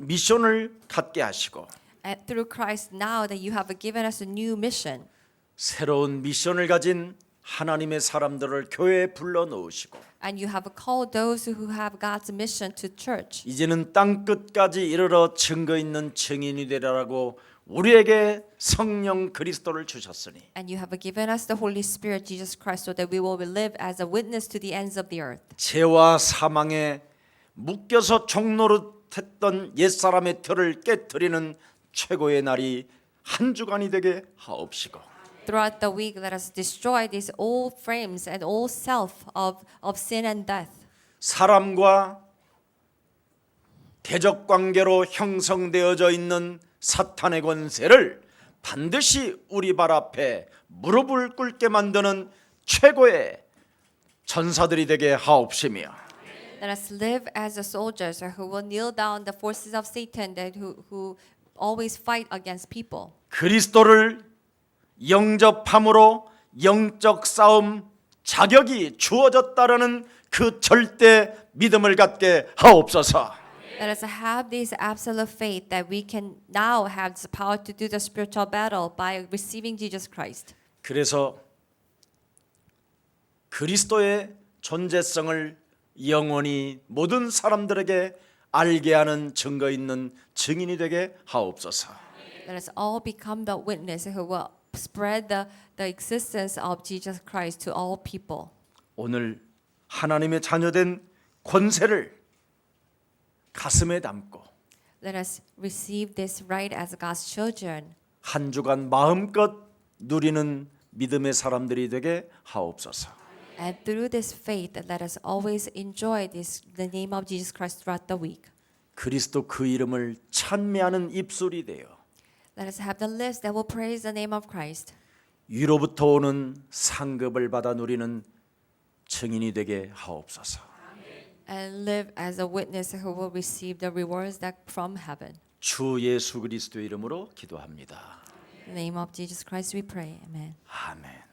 미션을 갖게 하시고 And through Christ, now that you have given us a new mission, 새로운 미션을 가진 하나님의 사람들을 교회에 불러 넣으시고 and you have called those who have God's mission to church, 이제는 땅 끝까지 이르러 증거 있는 증인이 되라고 우리에게 성령 그리스도를 주셨으니 and you have given us the Holy Spirit, Jesus Christ, so that we will live as a witness to the ends of the earth. 죄와 사망에 묶여서 종노릇했던 옛사람의 틀을 깨뜨리는 최고의 날이 한 주간이 되게 하옵시고 Throughout the week, let us destroy these old frames and old self of sin and death. 사람과 대적 관계로 형성되어져 있는 사탄의 권세를 반드시 우리 발 앞에 무릎을 꿇게 만드는 최고의 전사들이 되게 하옵시며 Let us live as the soldiers who will kneel down the forces of Satan that who always fight against people. 그리스도를 영접함으로 영적 싸움 자격이 주어졌다라는 그 절대 믿음을 갖게 하옵소서. Let us have this absolute faith that we can now have the power to do the spiritual battle by receiving Jesus Christ. 그래서 그리스도의 존재성을 영원히 모든 사람들에게 알게 하는 증거 있는 증인이 되게 하옵소서. Let us all become the witness who will spread the existence of Jesus Christ to all people. 오늘 하나님의 자녀된 권세를 가슴에 담고 Let us receive this right as God's children. 한 주간 마음껏 누리는 믿음의 사람들이 되게 하옵소서. And through this faith, let us always enjoy the name of Jesus Christ throughout the week. 그리스도 그 이름을 찬미하는 입술이 되어 Let us have the lips that will praise the name of Christ. 위로부터 오는 상급을 받아 누리는 증인이 되게 하옵소서. And live as a witness who will receive the rewards that from heaven. 주 예수 그리스도 이름으로 기도합니다. In the name of Jesus Christ we pray. Amen. 아멘.